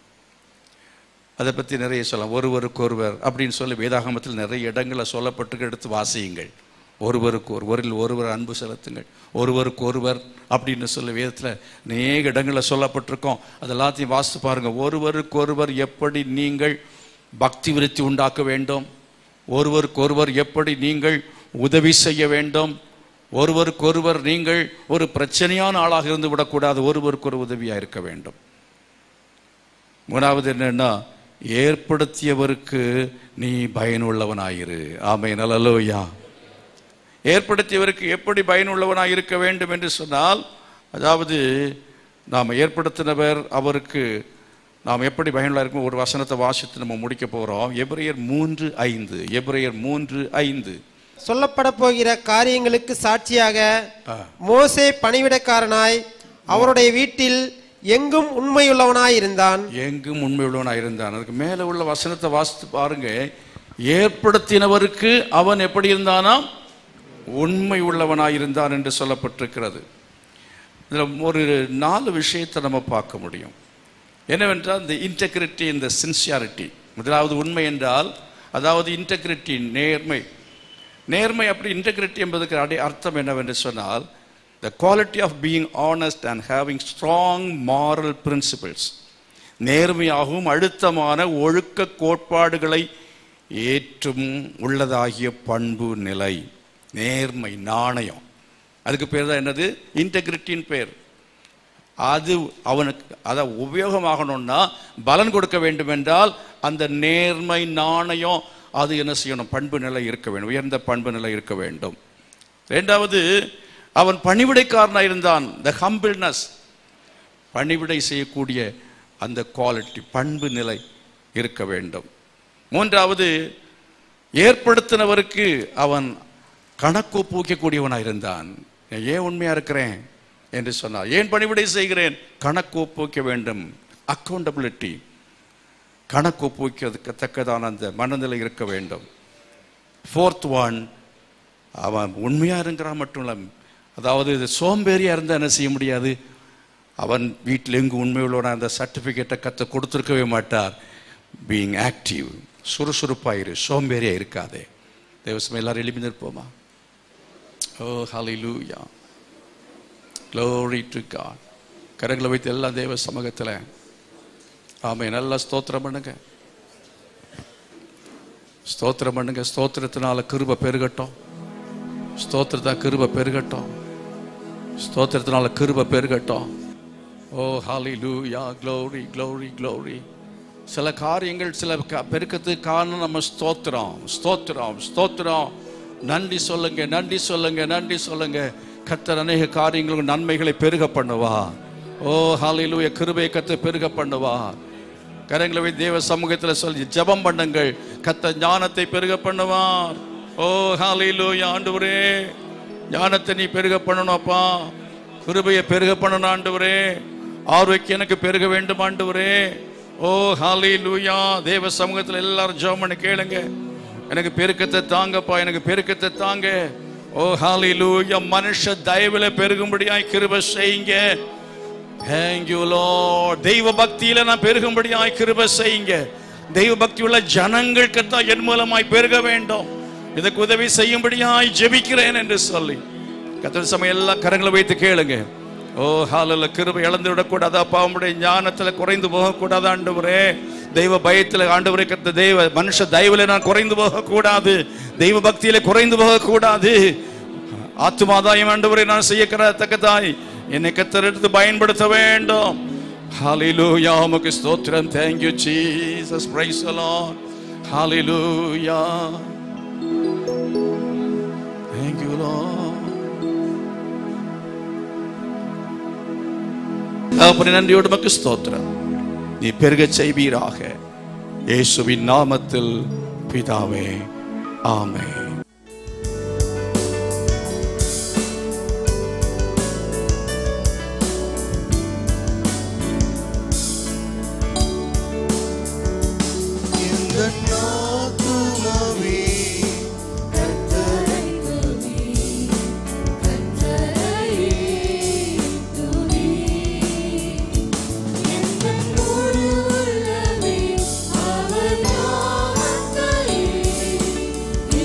Speaker 1: அதை பற்றி நிறைய சொல்லலாம். ஒருவருக்கொருவர் அப்படின்னு சொல்லி வேதாகமத்தில் நிறைய இடங்களில் சொல்லப்பட்டு எடுத்து வாசியுங்கள். ஒருவரில் ஒருவர் அன்பு செலுத்துங்கள், ஒருவருக்கொருவர் அப்படின்னு சொல்லி வேதத்தில் அநேக இடங்களில் சொல்லப்பட்டிருக்கோம். அது எல்லாத்தையும் வாசித்து பாருங்கள். ஒருவருக்கொருவர் எப்படி நீங்கள் பக்தி விருத்தி உண்டாக்க வேண்டும், ஒருவருக்கொருவர் எப்படி நீங்கள் உதவி செய்ய வேண்டும், ஒருவருக்கொருவர் நீங்கள் ஒரு பிரச்சனையான ஆளாக இருந்து விடக்கூடாது, ஒருவருக்கொரு உதவியாக இருக்க வேண்டும். 3வது என்னன்னா, ஏற்படுத்தியவருக்கு நீ பயனுள்ளவனாயிரு. ஆமென், அல்லேலூயா. ஏற்படுத்தியவருக்கு எப்படி பயனுள்ளவனாக இருக்க வேண்டும் என்று சொன்னால், அதாவது நாம் ஏற்படுத்தினவர், அவருக்கு நாம் எப்படி பயனுள்ள இருக்கும். ஒரு வசனத்தை வாசித்து நம்ம முடிக்க போகிறோம். எபிரேயர் 3:5. எபிரேயர் 3:5.
Speaker 2: சொல்லப்பட போகிற காரியங்களுக்கு சாட்சியாக மோசே பணிவிடைக்காரனாய் அவருடைய வீட்டில் எங்கும் உண்மையுள்ளவனாய் இருந்தான்.
Speaker 1: எங்கும் உண்மையுள்ளவனாய் இருந்தான். அதுக்கு மேலே உள்ள வசனத்தை வாசித்து பாருங்க. ஏற்படுத்தினவருக்கு அவன் எப்படி இருந்தானா? உண்மை உள்ளவனாய் இருந்தான் என்று சொல்லப்பட்டிருக்கிறது. இதில் ஒரு 4 விஷயத்தை நம்ம பார்க்க முடியும். என்னவென்றால், இந்த இன்டெகிரிட்டி, இந்த சின்சியாரிட்டி. முதலாவது உண்மை என்றால், அதாவது இன்டெகிரிட்டி, நேர்மை. நேர்மை அப்படி இன்டெகிரிட்டி என்பதுக்கு அர்த்தம் என்னவென்று சொன்னால், the quality of being honest and having strong moral principles. நேர்மையாகவும் அழுத்தமான ஒழுக்க கோட்பாடுகளை ஏற்றும் உள்ளதாகிய பண்பு நிலை. நேர்மை, நாணயம், அதுக்கு பேர் தான் என்னது? இன்டெகிரிட்டின் பேர். அது அவனுக்கு அதை உபயோகமாகணும்னா, பலன் கொடுக்க வேண்டும் என்றால் அந்த நேர்மை, நாணயம், அது என்ன செய்யணும்? பண்பு நிலை இருக்க வேண்டும், உயர்ந்த பண்பு நிலை இருக்க வேண்டும். இரண்டாவது, அவன் பணிவிடைக்காரனாக இருந்தான். த ஹம்பிள்னஸ், பணிவிடை செய்யக்கூடிய அந்த குவாலிட்டி, பண்பு நிலை இருக்க வேண்டும். மூன்றாவது, ஏற்படுத்தினவருக்கு அவன் கணக்கு ஒப்புவிக்கக்கூடியவனாக இருந்தான். ஏன் உண்மையாக இருக்கிறேன் என்று சொன்னார், ஏன் பணிவிடை செய்கிறேன், கணக்கு ஒப்புவிக்க வேண்டும். அக்கௌண்டபிலிட்டி, கணக்கு ஒப்புவிக்கத்தக்கதான அந்த மனநிலை இருக்க வேண்டும். ஃபோர்த் ஒன், அவன் உண்மையாக இருக்கிறான் மட்டும் இல்லை, அதாவது சோம்பேறியாக இருந்தால் என்ன செய்ய முடியாது. அவன் வீட்டில் எங்கு உண்மையுள்ளவனாக அந்த சர்டிஃபிகேட்டை கற்று கொடுத்துருக்கவே மாட்டார். பீயிங் ஆக்டிவ், சுறுசுறுப்பாயிரு, சோம்பேறியாக இருக்காதே. தேவசமே எல்லாரும் எழுப்பி நிற்போமா? ஓ ஹல்லேலூயா, glory to God. கரங்களை வைத்து எல்லாம் தேவ சமூகத்தில் ஆமென் நல்லா ஸ்தோத்திரம் பண்ணுங்க, ஸ்தோத்திரம் பண்ணுங்க. ஸ்தோத்திரத்தினால கிருபை பெருகட்டும், ஸ்தோத்திரத்தா கிருபை பெருகட்டும், ஸ்தோத்திரத்தினால கிருபை பெருகட்டும். ஓ ஹல்லேலூயா, glory glory glory. சில காரியங்கள் சில பெருக்கத்துக்கு காரணம் நம்ம ஸ்தோத்திரம், ஸ்தோத்திரம், ஸ்தோத்திரம். நன்றி சொல்லுங்க, நன்றி சொல்லுங்க, நன்றி சொல்லுங்க. கர்த்தர் அநேக காரியங்களுக்கு நன்மைகளை பெருக பண்ணுவா. ஓ ஹல்லேலூயா, கிருபையை கர்த்தர் பெருக பண்ணுவா. கரங்களை வைத்து தேவ சமூகத்தில் சொல்லி ஜெபம் பண்ணுங்கள். கர்த்தர் ஞானத்தை பெருக பண்ணுவார். ஓ ஹல்லேலூயா, ஆண்டவரே ஞானத்தை நீ பெருக பண்ணணும் அப்பா, கிருபையை பெருக பண்ணணும் ஆண்டவரே, ஆரோக்கியம் எனக்கு பெருக வேண்டும் ஆண்டவரே. ஓ ஹல்லேலூயா, தேவ சமூகத்தில் எல்லாரும் ஜெபம் பண்ணி கேளுங்க. எனக்கு பெருக்கத்தை தாங்கப்பா, எனக்கு பெருக்கத்தை தாங்க. ஓ ஹல்லேலூயா, மனுஷ தயவுல பெருகும்படியாய் கிருபை செய்யுங்க. Thank you Lord. தெய்வ பக்தியில நான் பெருகும்படியாய் கிருபை செய்யுங்க. தெய்வ பக்தி உள்ள ஜனங்கள் கர்த்தர் என் மூலமாய் பெருக வேண்டும், இதற்கு உதவி செய்யும்படியாய் ஜெபிக்கிறேன் என்று சொல்லி கர்த்தர் சமயம் எல்லாம் கரங்களை வைத்து கேளுங்க. ஓ ஹல்லேலூயா, கிருபை இழந்து விடக்கூடாது அப்பா, உம்முடைய ஞானத்தில் குறைந்து போகக்கூடாது ஆண்டவரே. தெய்வ பயத்தில் ஆண்டவரே கர்த்தர் தெய்வ மனுஷ தயவுல நான் குறைந்து போகக்கூடாது, தெய்வ பக்தியில குறைந்து போகக்கூடாது. ஆத்துமாதாயம் ஆண்டவரே நான் செய்யத்தக்கதாய் என்னை கர்த்தர் எடுத்து பயன்படுத்த வேண்டும். ஹல்லேலூயா, உமக்கு ஸ்தோத்திரம். Thank you Jesus, praise the Lord. Hallelujah, thank you Lord. அப்படி நன்றியோடு உமக்கு ஸ்தோத்திரம். நீ பெருக செய்வீராக, இயேசுவின் நாமத்தில் பிதாவே, ஆமென்.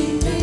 Speaker 3: In the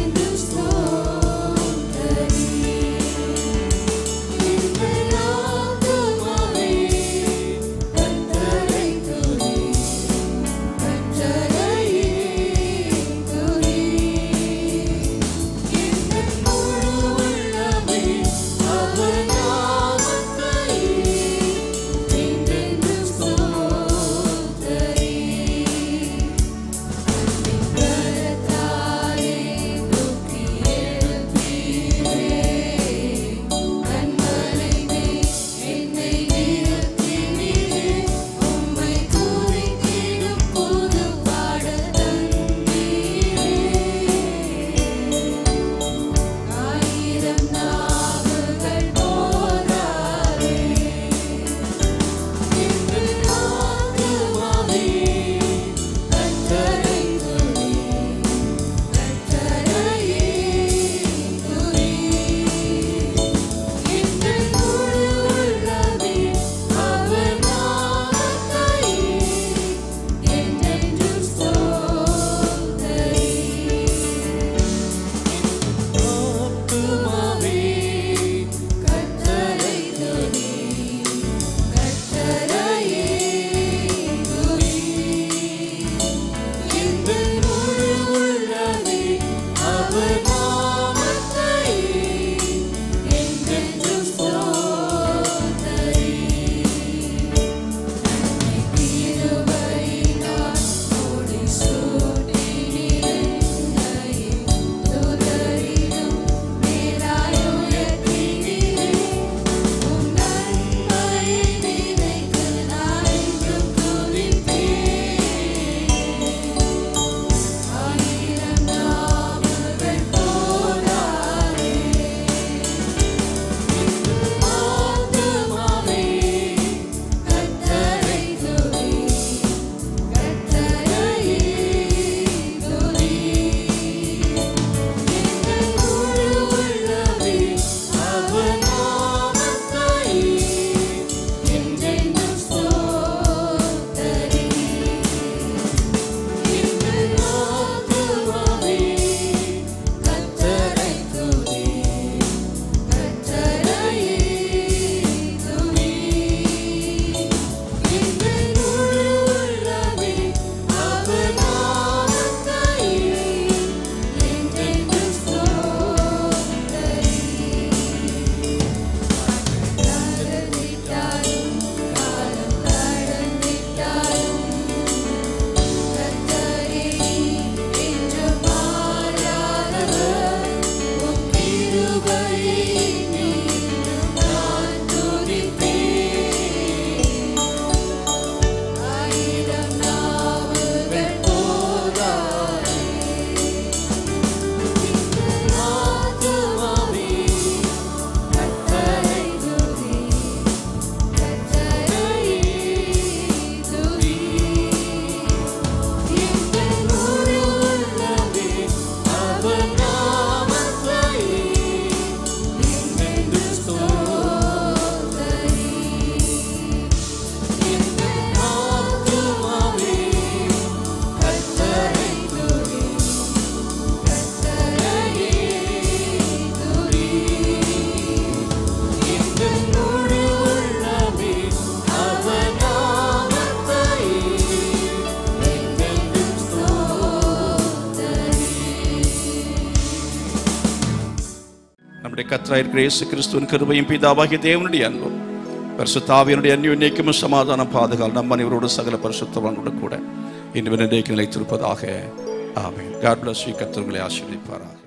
Speaker 1: நம்முடைய கர்த்தராகிய இயேசு கிறிஸ்துவின் கிருபையும் பிதாவாகிய தேவனுடைய அன்பும் பரிசுத்த ஆவியினுடைய அந்யோன்யமும் சமாதானம் பாதுகாவல் நம் அனைவரோடு சகல பரிசுத்தவான்களோடு கூட இன்று நிலைத்திருப்பதாக. ஆமென். God bless you. கர்த்தர் உங்களை ஆசீர்வதிப்பாராக.